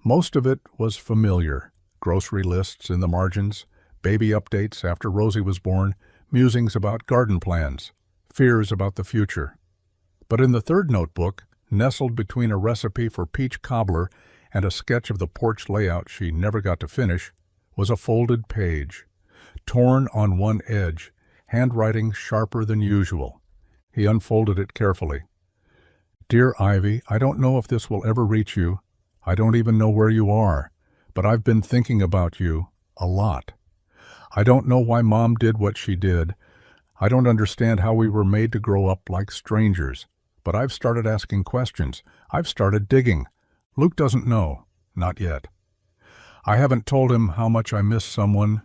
Most of it was familiar: grocery lists in the margins, baby updates after Rosie was born, musings about garden plans, fears about the future. But in the third notebook, nestled between a recipe for peach cobbler and a sketch of the porch layout she never got to finish, was a folded page. Torn on one edge, handwriting sharper than usual. He unfolded it carefully. "Dear Ivy, I don't know if this will ever reach you. I don't even know where you are, but I've been thinking about you a lot. I don't know why Mom did what she did. I don't understand how we were made to grow up like strangers, but I've started asking questions. I've started digging. Luke doesn't know, not yet. I haven't told him how much I miss someone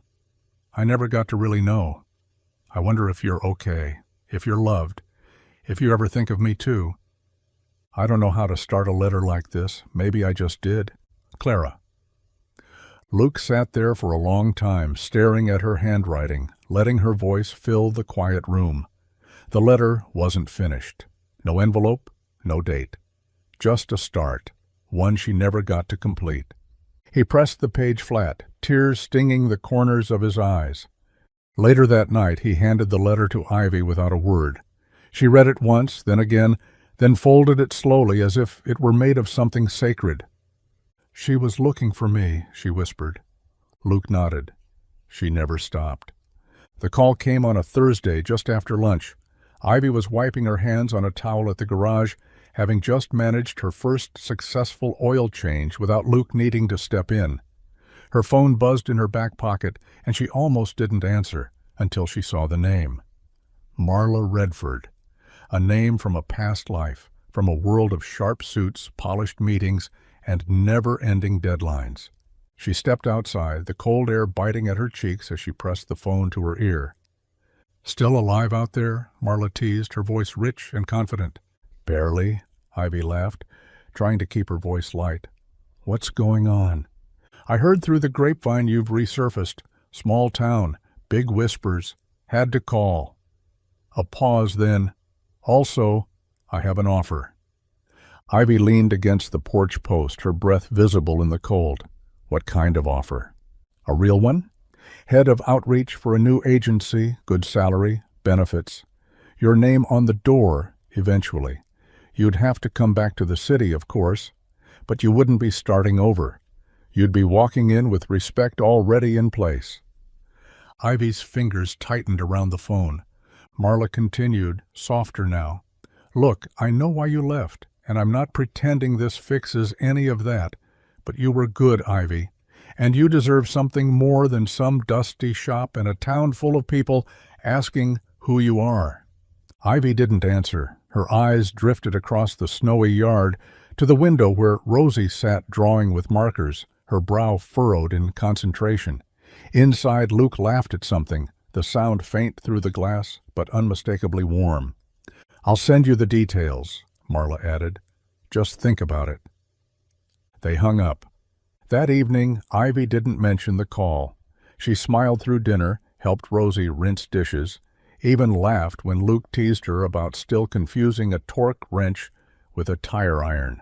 I never got to really know. I wonder if you're okay, if you're loved, if you ever think of me too. I don't know how to start a letter like this. Maybe I just did. Clara." Luke sat there for a long time, staring at her handwriting, letting her voice fill the quiet room. The letter wasn't finished. No envelope, no date. Just a start, one she never got to complete. He pressed the page flat, tears stinging the corners of his eyes. Later that night, he handed the letter to Ivy without a word. She read it once, then again, then folded it slowly as if it were made of something sacred. "She was looking for me," she whispered. Luke nodded. She never stopped. The call came on a Thursday just after lunch. Ivy was wiping her hands on a towel at the garage, having just managed her first successful oil change without Luke needing to step in. Her phone buzzed in her back pocket, and she almost didn't answer until she saw the name. Marla Redford. A name from a past life, from a world of sharp suits, polished meetings, and never-ending deadlines. She stepped outside, the cold air biting at her cheeks as she pressed the phone to her ear. "Still alive out there?" Marla teased, her voice rich and confident. "Barely," Ivy laughed, trying to keep her voice light. "What's going on?" "I heard through the grapevine you've resurfaced. Small town, big whispers. Had to call." A pause, then, "Also, I have an offer." Ivy leaned against the porch post, her breath visible in the cold. What kind of offer? A real one? Head of outreach for a new agency, good salary, benefits. Your name on the door, eventually. You'd have to come back to the city, of course, but you wouldn't be starting over. You'd be walking in with respect already in place. Ivy's fingers tightened around the phone. Marla continued, softer now. "Look, I know why you left, and I'm not pretending this fixes any of that, but you were good, Ivy, and you deserve something more than some dusty shop and a town full of people asking who you are." Ivy didn't answer. Her eyes drifted across the snowy yard to the window where Rosie sat drawing with markers, her brow furrowed in concentration. Inside, Luke laughed at something, the sound faint through the glass, but unmistakably warm. "I'll send you the details," Marla added. "Just think about it." They hung up. That evening, Ivy didn't mention the call. She smiled through dinner, helped Rosie rinse dishes, even laughed when Luke teased her about still confusing a torque wrench with a tire iron.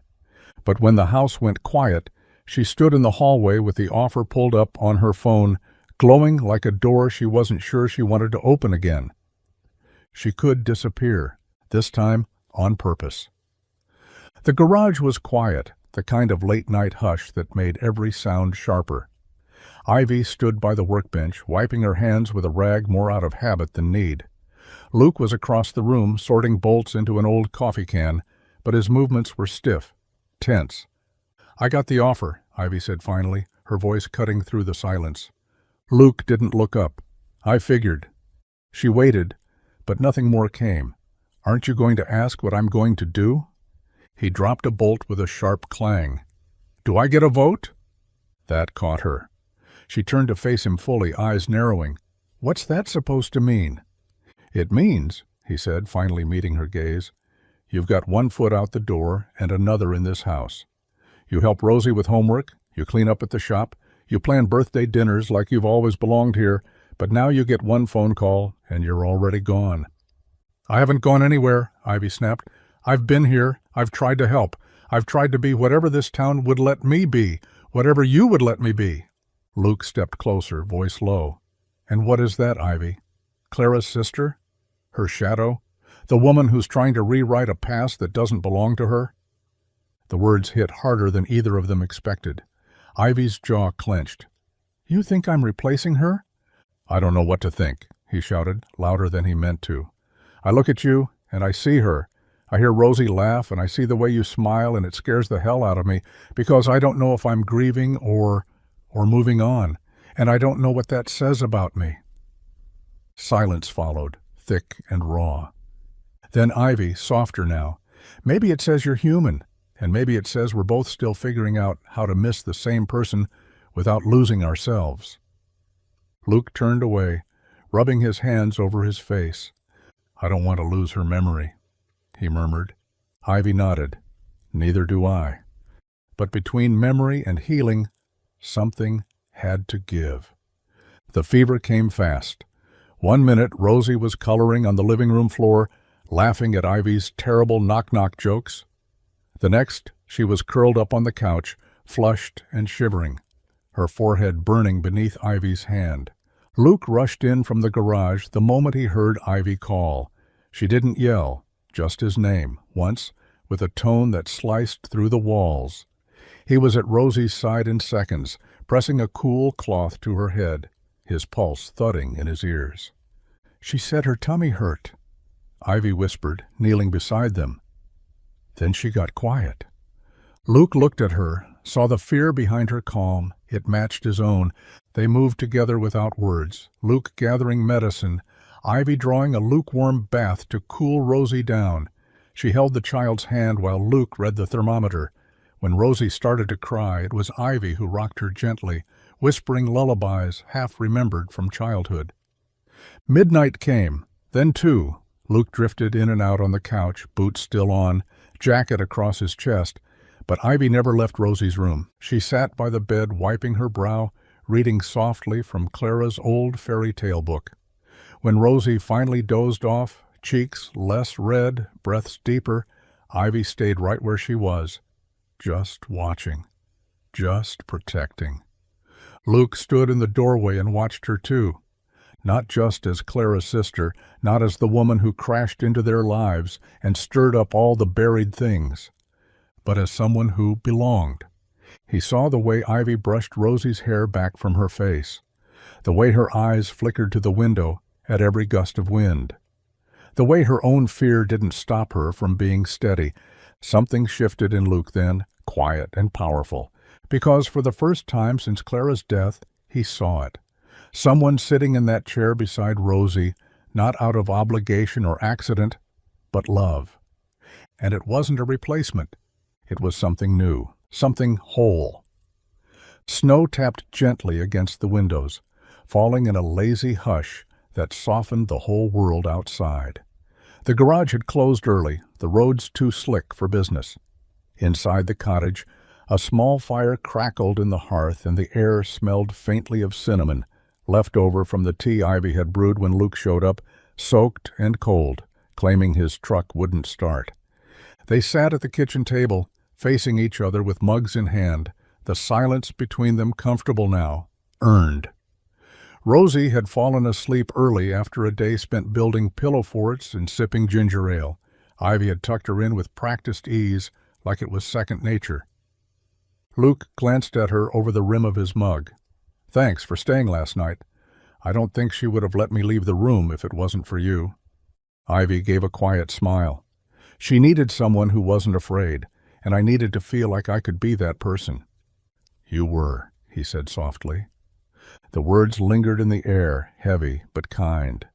But when the house went quiet, she stood in the hallway with the offer pulled up on her phone, glowing like a door she wasn't sure she wanted to open again. She could disappear, this time on purpose. The garage was quiet, the kind of late-night hush that made every sound sharper. Ivy stood by the workbench, wiping her hands with a rag more out of habit than need. Luke was across the room, sorting bolts into an old coffee can, but his movements were stiff, tense. "I got the offer," Ivy said finally, her voice cutting through the silence. Luke didn't look up. "I figured." She waited, but nothing more came. "Aren't you going to ask what I'm going to do?" He dropped a bolt with a sharp clang. "Do I get a vote?" That caught her. She turned to face him fully, eyes narrowing. "What's that supposed to mean?" "It means," he said, finally meeting her gaze, "you've got one foot out the door and another in this house. You help Rosie with homework, you clean up at the shop, you plan birthday dinners like you've always belonged here, but now you get one phone call and you're already gone." "I haven't gone anywhere," Ivy snapped. "I've been here. I've tried to help. I've tried to be whatever this town would let me be, whatever you would let me be." Luke stepped closer, voice low. "And what is that, Ivy? Clara's sister? Her shadow? The woman who's trying to rewrite a past that doesn't belong to her?" The words hit harder than either of them expected. Ivy's jaw clenched. "You think I'm replacing her?" "I don't know what to think," he shouted, louder than he meant to. "I look at you, and I see her. I hear Rosie laugh, and I see the way you smile, and it scares the hell out of me, because I don't know if I'm grieving or moving on, and I don't know what that says about me." Silence followed, thick and raw. Then Ivy, softer now. "Maybe it says you're human, and maybe it says we're both still figuring out how to miss the same person without losing ourselves." Luke turned away, rubbing his hands over his face. "I don't want to lose her memory," he murmured. Ivy nodded. "Neither do I." But between memory and healing, something had to give. The fever came fast. One minute, Rosie was coloring on the living room floor, laughing at Ivy's terrible knock-knock jokes. The next, she was curled up on the couch, flushed and shivering, her forehead burning beneath Ivy's hand. Luke rushed in from the garage the moment he heard Ivy call. She didn't yell, just his name, once, with a tone that sliced through the walls. He was at Rosie's side in seconds, pressing a cool cloth to her head, his pulse thudding in his ears. "She said her tummy hurt," Ivy whispered, kneeling beside them. Then she got quiet. Luke looked at her, saw the fear behind her calm. It matched his own. They moved together without words, Luke gathering medicine, Ivy drawing a lukewarm bath to cool Rosie down. She held the child's hand while Luke read the thermometer. When Rosie started to cry, it was Ivy who rocked her gently, whispering lullabies half remembered from childhood. Midnight came, then 2. Luke drifted in and out on the couch, boots still on, jacket across his chest, but Ivy never left Rosie's room. She sat by the bed, wiping her brow, reading softly from Clara's old fairy tale book. When Rosie finally dozed off, cheeks less red, breaths deeper, Ivy stayed right where she was, just watching, just protecting. Luke stood in the doorway and watched her too. Not just as Clara's sister, not as the woman who crashed into their lives and stirred up all the buried things, but as someone who belonged. He saw the way Ivy brushed Rosie's hair back from her face, the way her eyes flickered to the window at every gust of wind, the way her own fear didn't stop her from being steady. Something shifted in Luke then, quiet and powerful, because for the first time since Clara's death, he saw it. Someone sitting in that chair beside Rosie, not out of obligation or accident, but love. And it wasn't a replacement. It was something new, something whole. Snow tapped gently against the windows, falling in a lazy hush that softened the whole world outside. The garage had closed early, the roads too slick for business. Inside the cottage, a small fire crackled in the hearth and the air smelled faintly of cinnamon, left over from the tea Ivy had brewed when Luke showed up, soaked and cold, claiming his truck wouldn't start. They sat at the kitchen table, facing each other with mugs in hand, the silence between them comfortable now, earned. Rosie had fallen asleep early after a day spent building pillow forts and sipping ginger ale. Ivy had tucked her in with practiced ease, like it was second nature. Luke glanced at her over the rim of his mug. "Thanks for staying last night. I don't think she would have let me leave the room if it wasn't for you." Ivy gave a quiet smile. She needed someone who wasn't afraid, and I needed to feel like I could be that person. "You were," he said softly. The words lingered in the air, heavy but kind.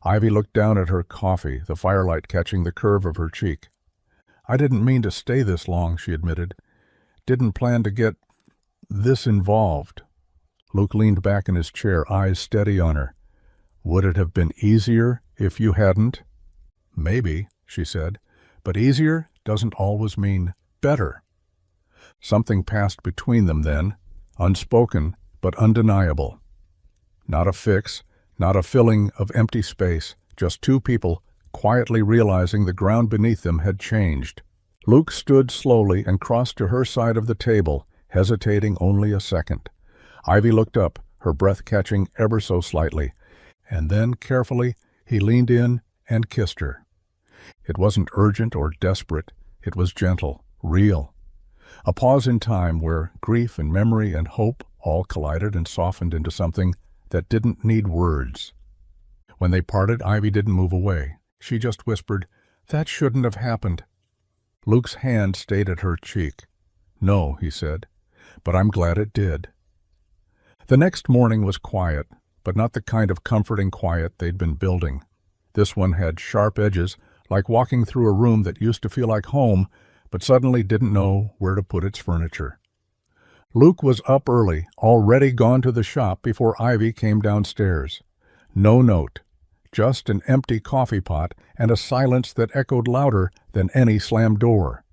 Ivy looked down at her coffee, the firelight catching the curve of her cheek. "I didn't mean to stay this long," she admitted. "Didn't plan to get this involved." Luke leaned back in his chair, eyes steady on her. "Would it have been easier if you hadn't?" "Maybe," she said, "but easier doesn't always mean better." Something passed between them then, unspoken but undeniable. Not a fix, not a filling of empty space, just two people quietly realizing the ground beneath them had changed. Luke stood slowly and crossed to her side of the table, hesitating only a second. Ivy looked up, her breath catching ever so slightly, and then, carefully, he leaned in and kissed her. It wasn't urgent or desperate, it was gentle, real. A pause in time where grief and memory and hope all collided and softened into something that didn't need words. When they parted, Ivy didn't move away. She just whispered, "That shouldn't have happened." Luke's hand stayed at her cheek. "No," he said, "but I'm glad it did." The next morning was quiet, but not the kind of comforting quiet they'd been building. This one had sharp edges, like walking through a room that used to feel like home, but suddenly didn't know where to put its furniture. Luke was up early, already gone to the shop before Ivy came downstairs. No note, just an empty coffee pot and a silence that echoed louder than any slammed door.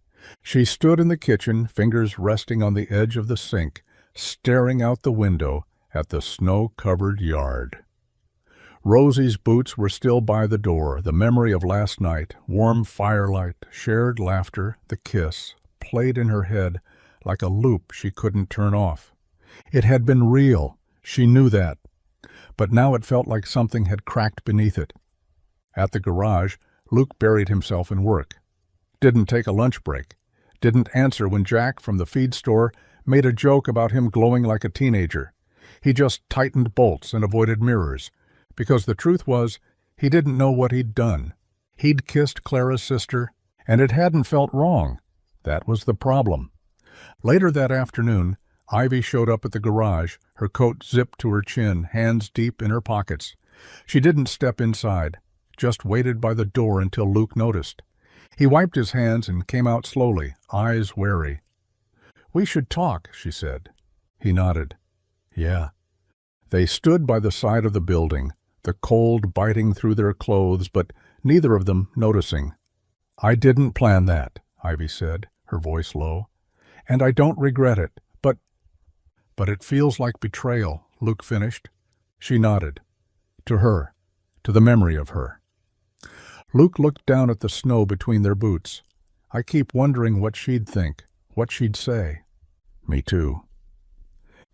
She stood in the kitchen, fingers resting on the edge of the sink, staring out the window at the snow-covered yard. Rosie's boots were still by the door, the memory of last night, warm firelight, shared laughter, the kiss, played in her head like a loop she couldn't turn off. It had been real, she knew that, but now it felt like something had cracked beneath it. At the garage, Luke buried himself in work. Didn't take a lunch break. Didn't answer when Jack from the feed store made a joke about him glowing like a teenager. He just tightened bolts and avoided mirrors, because the truth was, he didn't know what he'd done. He'd kissed Clara's sister, and it hadn't felt wrong. That was the problem. Later that afternoon, Ivy showed up at the garage, her coat zipped to her chin, hands deep in her pockets. She didn't step inside, just waited by the door until Luke noticed. He wiped his hands and came out slowly, eyes wary. "We should talk," she said. He nodded. "Yeah." They stood by the side of the building, the cold biting through their clothes, but neither of them noticing. "I didn't plan that," Ivy said, her voice low. "And I don't regret it, but it feels like betrayal," Luke finished. She nodded. To her, to the memory of her. Luke looked down at the snow between their boots. "I keep wondering what she'd think, what she'd say." "Me too."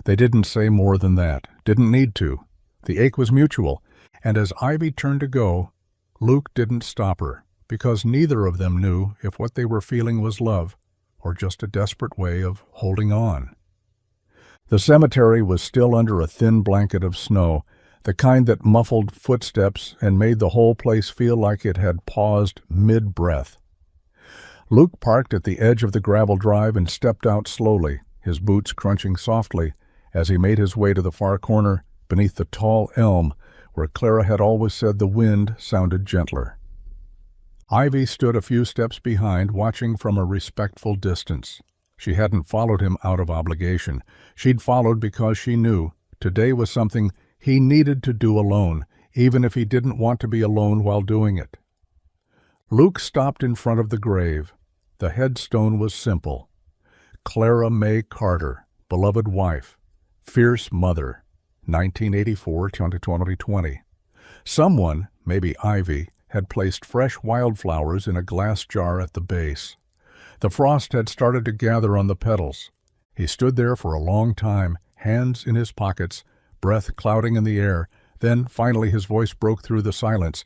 They didn't say more than that, didn't need to. The ache was mutual, and as Ivy turned to go, Luke didn't stop her, because neither of them knew if what they were feeling was love or just a desperate way of holding on. The cemetery was still under a thin blanket of snow, the kind that muffled footsteps and made the whole place feel like it had paused mid-breath. Luke parked at the edge of the gravel drive and stepped out slowly, his boots crunching softly as he made his way to the far corner beneath the tall elm where Clara had always said the wind sounded gentler. Ivy stood a few steps behind, watching from a respectful distance. She hadn't followed him out of obligation. She'd followed because she knew today was something he needed to do alone, even if he didn't want to be alone while doing it. Luke stopped in front of the grave. The headstone was simple. Clara May Carter, beloved wife, fierce mother, 1984 to 2020. Someone, maybe Ivy, had placed fresh wildflowers in a glass jar at the base. The frost had started to gather on the petals. He stood there for a long time, hands in his pockets, breath clouding in the air. Then, finally, his voice broke through the silence.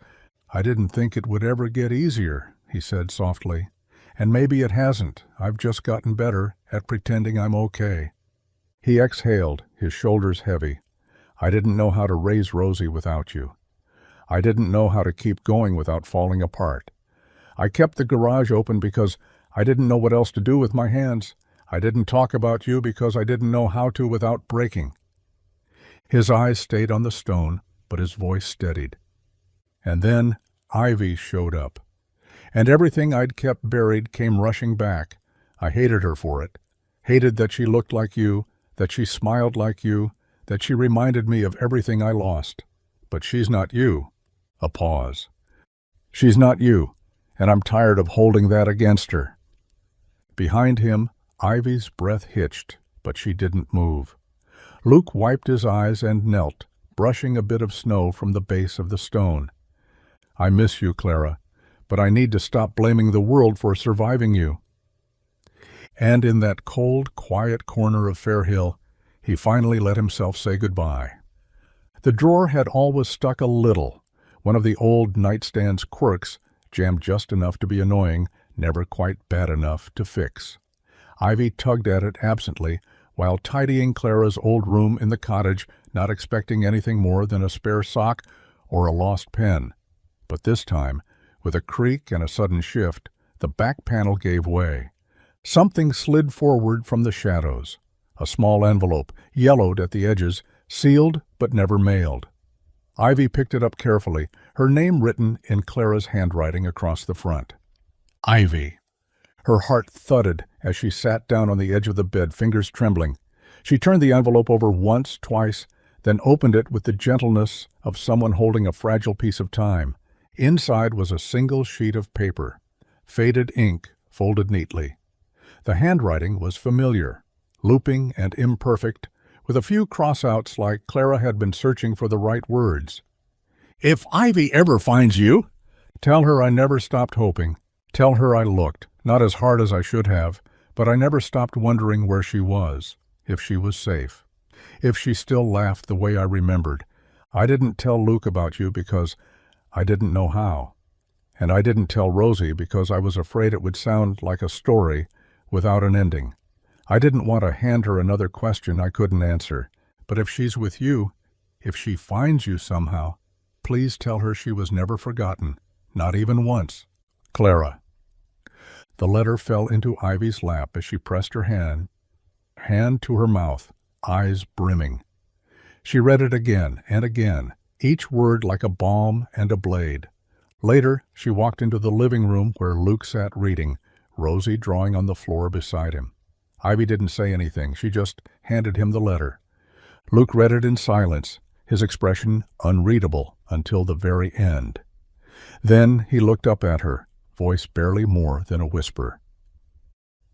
"I didn't think it would ever get easier," he said softly. "And maybe it hasn't. I've just gotten better at pretending I'm okay." He exhaled, his shoulders heavy. "I didn't know how to raise Rosie without you. I didn't know how to keep going without falling apart. I kept the garage open because I didn't know what else to do with my hands. I didn't talk about you because I didn't know how to without breaking." His eyes stayed on the stone, but his voice steadied. And then Ivy showed up. And everything I'd kept buried came rushing back. I hated her for it. Hated that she looked like you, that she smiled like you, that she reminded me of everything I lost. But she's not you. A pause. "She's not you, and I'm tired of holding that against her." Behind him, Ivy's breath hitched, but she didn't move. Luke wiped his eyes and knelt, brushing a bit of snow from the base of the stone. "I miss you, Clara, but I need to stop blaming the world for surviving you." And in that cold, quiet corner of Fair Hill, he finally let himself say goodbye. The drawer had always stuck a little, one of the old nightstand's quirks, jammed just enough to be annoying, never quite bad enough to fix. Ivy tugged at it absently while tidying Clara's old room in the cottage, not expecting anything more than a spare sock or a lost pen. But this time, with a creak and a sudden shift, the back panel gave way. Something slid forward from the shadows. A small envelope, yellowed at the edges, sealed but never mailed. Ivy picked it up carefully, her name written in Clara's handwriting across the front. Ivy. Her heart thudded as she sat down on the edge of the bed, fingers trembling. She turned the envelope over once, twice, then opened it with the gentleness of someone holding a fragile piece of time. Inside was a single sheet of paper, faded ink folded neatly. The handwriting was familiar, looping and imperfect, with a few cross-outs like Clara had been searching for the right words. "If Ivy ever finds you, tell her I never stopped hoping. Tell her I looked, not as hard as I should have, but I never stopped wondering where she was, if she was safe, if she still laughed the way I remembered. I didn't tell Luke about you because I didn't know how, and I didn't tell Rosie because I was afraid it would sound like a story without an ending. I didn't want to hand her another question I couldn't answer, but if she's with you, if she finds you somehow, please tell her she was never forgotten, not even once. Clara." The letter fell into Ivy's lap as she pressed her hand to her mouth, eyes brimming. She read it again and again, each word like a balm and a blade. Later, she walked into the living room where Luke sat reading, Rosie drawing on the floor beside him. Ivy didn't say anything. She just handed him the letter. Luke read it in silence, his expression unreadable until the very end. Then he looked up at her, voice barely more than a whisper.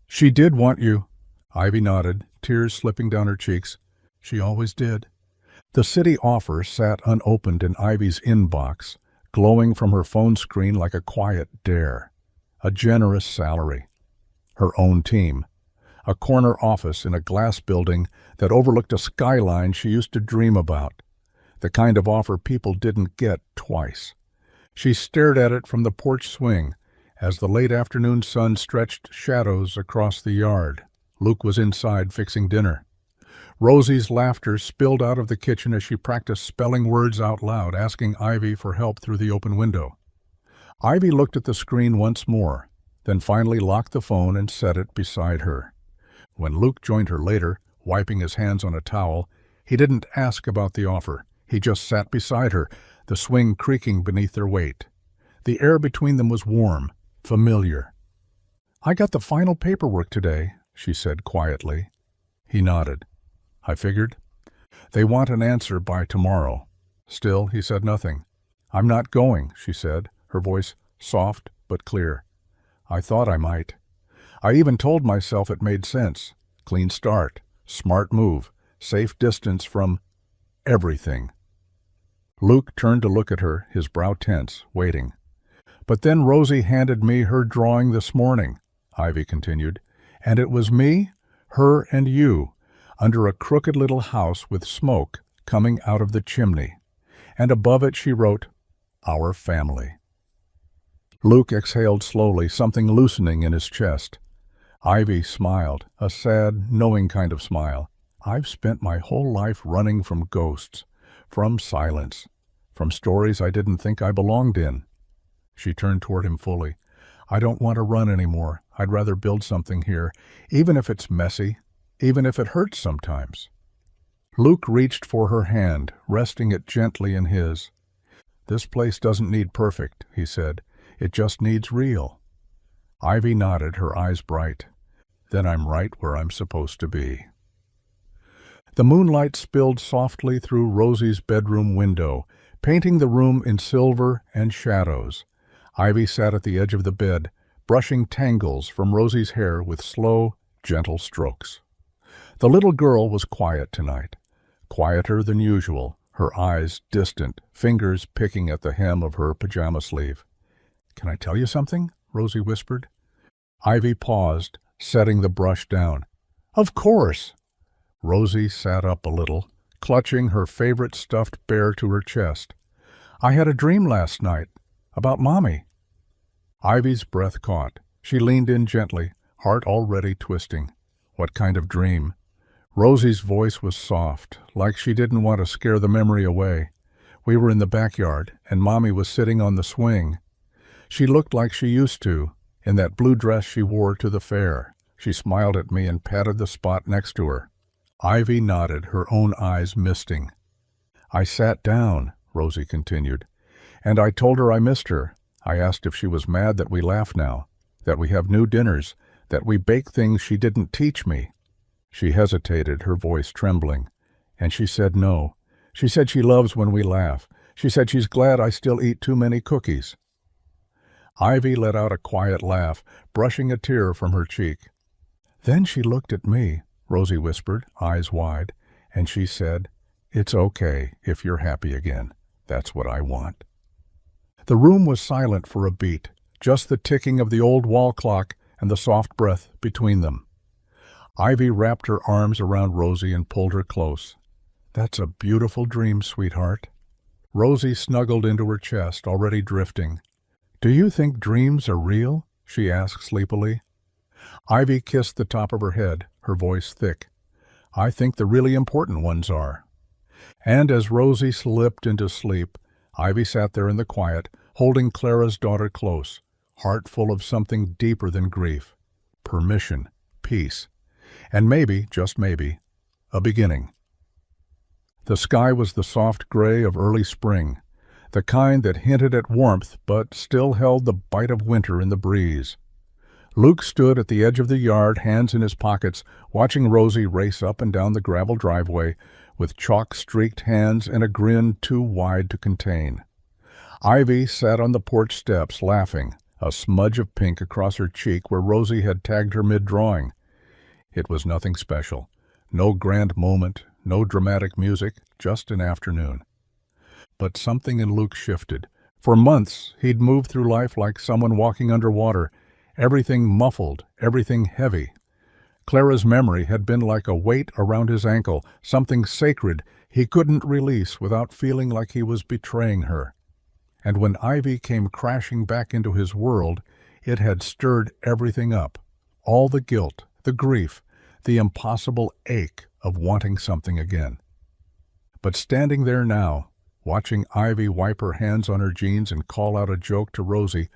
"She did want you." Ivy nodded, tears slipping down her cheeks. "She always did." The city offer sat unopened in Ivy's inbox, glowing from her phone screen like a quiet dare. A generous salary. Her own team. A corner office in a glass building that overlooked a skyline she used to dream about. The kind of offer people didn't get twice. She stared at it from the porch swing as the late afternoon sun stretched shadows across the yard. Luke was inside fixing dinner. Rosie's laughter spilled out of the kitchen as she practiced spelling words out loud, asking Ivy for help through the open window. Ivy looked at the screen once more, then finally locked the phone and set it beside her. When Luke joined her later, wiping his hands on a towel, he didn't ask about the offer. He just sat beside her, the swing creaking beneath their weight. The air between them was warm, familiar. "I got the final paperwork today," she said quietly. He nodded. "I figured. They want an answer by tomorrow." Still, he said nothing. "I'm not going," she said, her voice soft but clear. "I thought I might. I even told myself it made sense. Clean start, smart move, safe distance from everything." Luke turned to look at her, his brow tense, waiting. "But then Rosie handed me her drawing this morning," Ivy continued, "and it was me, her, and you, under a crooked little house with smoke coming out of the chimney. And above it she wrote, 'Our family.'" Luke exhaled slowly, something loosening in his chest. Ivy smiled, a sad, knowing kind of smile. "I've spent my whole life running from ghosts, from silence, from stories I didn't think I belonged in." She turned toward him fully. "I don't want to run anymore. I'd rather build something here, even if it's messy, even if it hurts sometimes." Luke reached for her hand, resting it gently in his. "This place doesn't need perfect," he said. "It just needs real." Ivy nodded, her eyes bright. "Then I'm right where I'm supposed to be." The moonlight spilled softly through Rosie's bedroom window, painting the room in silver and shadows. Ivy sat at the edge of the bed, brushing tangles from Rosie's hair with slow, gentle strokes. The little girl was quiet tonight, quieter than usual, her eyes distant, fingers picking at the hem of her pajama sleeve. "Can I tell you something?" Rosie whispered. Ivy paused, setting the brush down. "Of course!" Rosie sat up a little, clutching her favorite stuffed bear to her chest. "I had a dream last night, about Mommy." Ivy's breath caught. She leaned in gently, heart already twisting. What kind of dream? Rosie's voice was soft, like she didn't want to scare the memory away. "We were in the backyard, and Mommy was sitting on the swing. She looked like she used to, in that blue dress she wore to the fair. She smiled at me and patted the spot next to her." Ivy nodded, her own eyes misting. "I sat down," Rosie continued, "and I told her I missed her. I asked if she was mad that we laugh now, that we have new dinners, that we bake things she didn't teach me." She hesitated, her voice trembling. And she said no. She said she loves when we laugh. She said she's glad I still eat too many cookies. Ivy let out a quiet laugh, brushing a tear from her cheek. "Then she looked at me," Rosie whispered, eyes wide, "and she said, 'It's okay if you're happy again. That's what I want.'" The room was silent for a beat, just the ticking of the old wall clock and the soft breath between them. Ivy wrapped her arms around Rosie and pulled her close. "That's a beautiful dream, sweetheart." Rosie snuggled into her chest, already drifting. "Do you think dreams are real?" she asked sleepily. Ivy kissed the top of her head, her voice thick. "I think the really important ones are." And as Rosie slipped into sleep, Ivy sat there in the quiet, holding Clara's daughter close, heart full of something deeper than grief, permission, peace, and maybe, just maybe, a beginning. The sky was the soft gray of early spring, the kind that hinted at warmth but still held the bite of winter in the breeze. Luke stood at the edge of the yard, hands in his pockets, watching Rosie race up and down the gravel driveway with chalk-streaked hands and a grin too wide to contain. Ivy sat on the porch steps, laughing, a smudge of pink across her cheek where Rosie had tagged her mid-drawing. It was nothing special. No grand moment, no dramatic music, just an afternoon. But something in Luke shifted. For months, he'd moved through life like someone walking underwater, everything muffled, everything heavy. Clara's memory had been like a weight around his ankle, something sacred he couldn't release without feeling like he was betraying her. And when Ivy came crashing back into his world, it had stirred everything up. All the guilt, the grief, the impossible ache of wanting something again. But standing there now, watching Ivy wipe her hands on her jeans and call out a joke to Rosie,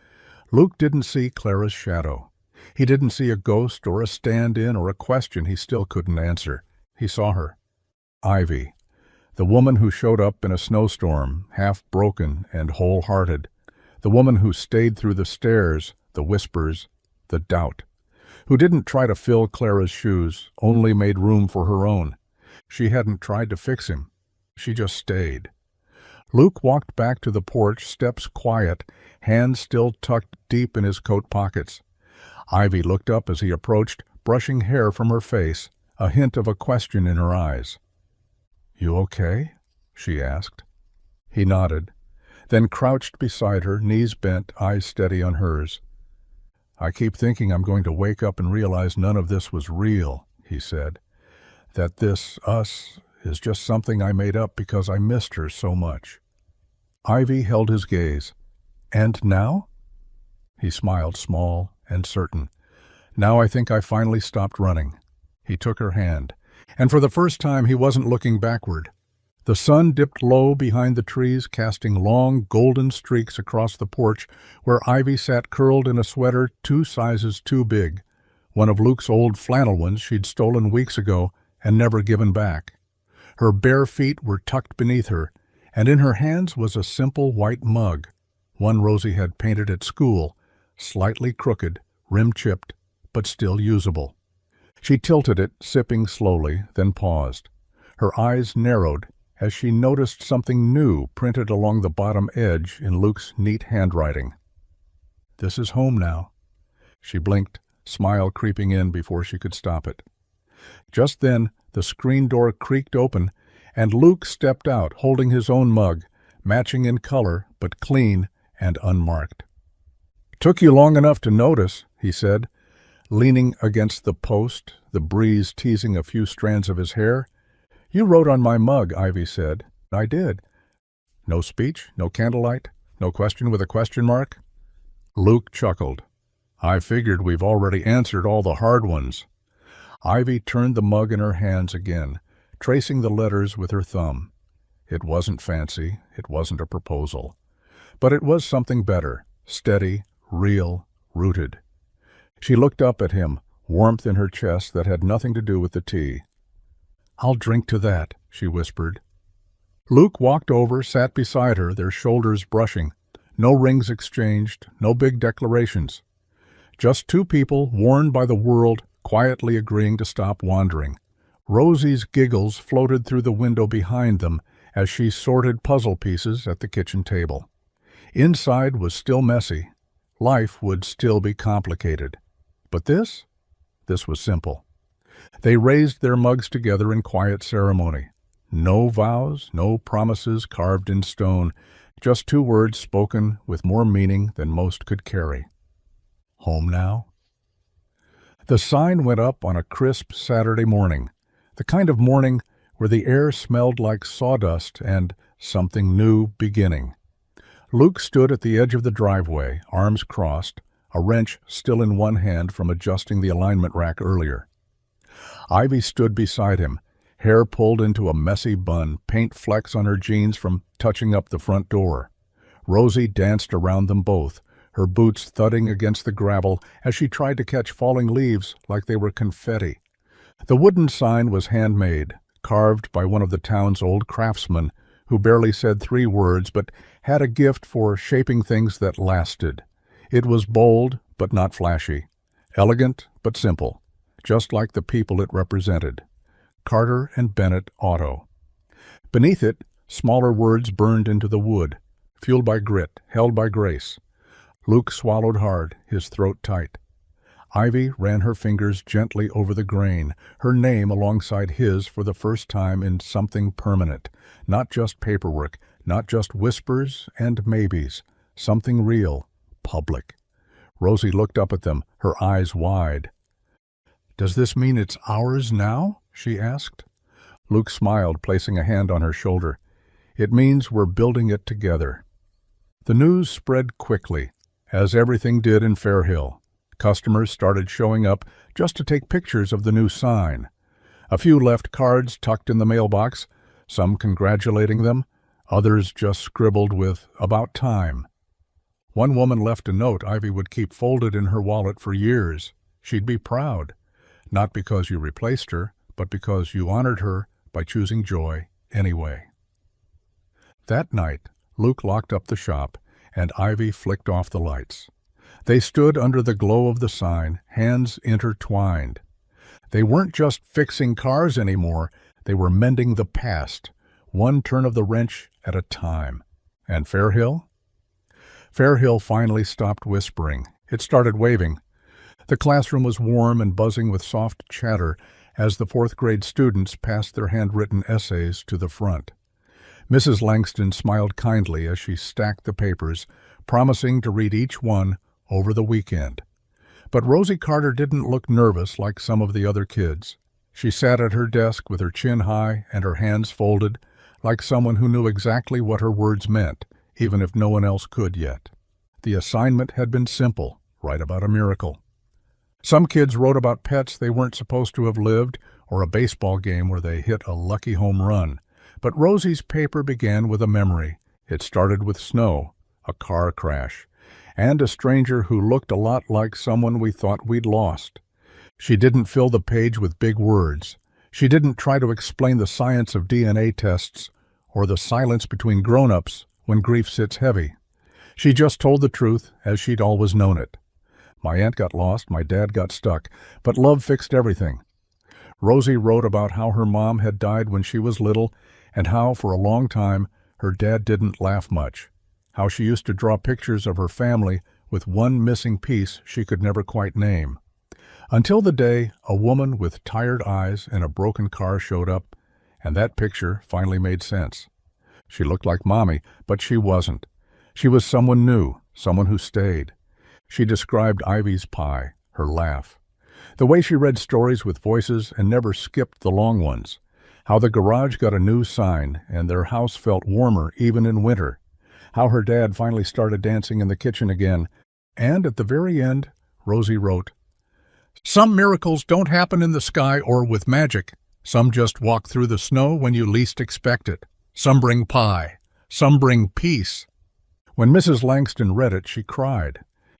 Luke didn't see Clara's shadow. He didn't see a ghost or a stand-in or a question he still couldn't answer. He saw her. Ivy, the woman who showed up in a snowstorm, half-broken and wholehearted. The woman who stayed through the stares, the whispers, the doubt. Who didn't try to fill Clara's shoes, only made room for her own. She hadn't tried to fix him. She just stayed. Luke walked back to the porch, steps quiet, hands still tucked deep in his coat pockets. Ivy looked up as he approached, brushing hair from her face, a hint of a question in her eyes. "You okay?" she asked. He nodded, then crouched beside her, knees bent, eyes steady on hers. "I keep thinking I'm going to wake up and realize none of this was real," he said. "That this, us, is just something I made up because I missed her so much." Ivy held his gaze. "And now?" He smiled, small and certain. "Now I think I finally stopped running." He took her hand, and for the first time he wasn't looking backward. The sun dipped low behind the trees, casting long golden streaks across the porch where Ivy sat curled in a sweater 2 sizes too big, one of Luke's old flannel ones she'd stolen weeks ago and never given back. Her bare feet were tucked beneath her, and in her hands was a simple white mug, one Rosie had painted at school, slightly crooked, rim-chipped, but still usable. She tilted it, sipping slowly, then paused. Her eyes narrowed as she noticed something new printed along the bottom edge in Luke's neat handwriting. "This is home now." She blinked, smile creeping in before she could stop it. Just then, the screen door creaked open, and Luke stepped out, holding his own mug, matching in color, but clean and unmarked. "Took you long enough to notice," he said, leaning against the post, the breeze teasing a few strands of his hair. "You wrote on my mug," Ivy said. "I did." "No speech, no candlelight, no question with a question mark?" Luke chuckled. "I figured we've already answered all the hard ones." Ivy turned the mug in her hands again, tracing the letters with her thumb. It wasn't fancy, it wasn't a proposal. But it was something better, steady, real, rooted. She looked up at him, warmth in her chest that had nothing to do with the tea. "I'll drink to that," she whispered. Luke walked over, sat beside her, their shoulders brushing. No rings exchanged, no big declarations. Just 2 people, worn by the world, quietly agreeing to stop wandering. Rosie's giggles floated through the window behind them as she sorted puzzle pieces at the kitchen table. Inside was still messy. Life would still be complicated. But this was simple. They raised their mugs together in quiet ceremony. No vows, no promises carved in stone, just 2 words spoken with more meaning than most could carry. Home now? The sign went up on a crisp Saturday morning, the kind of morning where the air smelled like sawdust and something new beginning. Luke stood at the edge of the driveway, arms crossed, a wrench still in one hand from adjusting the alignment rack earlier. Ivy stood beside him, hair pulled into a messy bun, paint flecks on her jeans from touching up the front door. Rosie danced around them both, her boots thudding against the gravel as she tried to catch falling leaves like they were confetti. The wooden sign was handmade, carved by one of the town's old craftsmen, who barely said 3 words but had a gift for shaping things that lasted. It was bold but not flashy, elegant but simple, just like the people it represented. Carter and Bennett Auto. Beneath it, smaller words burned into the wood, fueled by grit, held by grace. Luke swallowed hard, his throat tight. Ivy ran her fingers gently over the grain, her name alongside his for the first time in something permanent, not just paperwork, not just whispers and maybes, something real, public. Rosie looked up at them, her eyes wide. "Does this mean it's ours now?" she asked. Luke smiled, placing a hand on her shoulder. "It means we're building it together." The news spread quickly, as everything did in Fairhill. Customers started showing up just to take pictures of the new sign. A few left cards tucked in the mailbox, some congratulating them, others just scribbled with "about time." One woman left a note Ivy would keep folded in her wallet for years. She'd be proud, not because you replaced her, but because you honored her by choosing joy anyway. That night, Luke locked up the shop, and Ivy flicked off the lights. They stood under the glow of the sign, hands intertwined. They weren't just fixing cars anymore, they were mending the past, one turn of the wrench at a time. And Fairhill? Fairhill finally stopped whispering. It started waving. The classroom was warm and buzzing with soft chatter as the 4th-grade students passed their handwritten essays to the front. Mrs. Langston smiled kindly as she stacked the papers, promising to read each one over the weekend. But Rosie Carter didn't look nervous like some of the other kids. She sat at her desk with her chin high and her hands folded, like someone who knew exactly what her words meant, even if no one else could yet. The assignment had been simple: write about a miracle. Some kids wrote about pets they weren't supposed to have lived, or a baseball game where they hit a lucky home run. But Rosie's paper began with a memory. It started with snow, a car crash, and a stranger who looked a lot like someone we thought we'd lost. She didn't fill the page with big words. She didn't try to explain the science of DNA tests or the silence between grown-ups when grief sits heavy. She just told the truth as she'd always known it. My aunt got lost, my dad got stuck, but love fixed everything. Rosie wrote about how her mom had died when she was little and how, for a long time, her dad didn't laugh much. How she used to draw pictures of her family with one missing piece she could never quite name. Until the day a woman with tired eyes and a broken car showed up, and that picture finally made sense. She looked like Mommy, but she wasn't. She was someone new, someone who stayed. She described Ivy's pie, her laugh. The way she read stories with voices and never skipped the long ones. How the garage got a new sign and their house felt warmer even in winter. How her dad finally started dancing in the kitchen again. And at the very end, Rosie wrote, "Some miracles don't happen in the sky or with magic. Some just walk through the snow when you least expect it. Some bring pie. Some bring peace." When Mrs. Langston read it, she cried.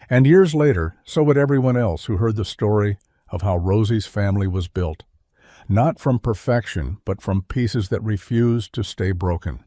And years later, so would everyone else who heard the story of how Rosie's family was built. Not from perfection, but from pieces that refused to stay broken.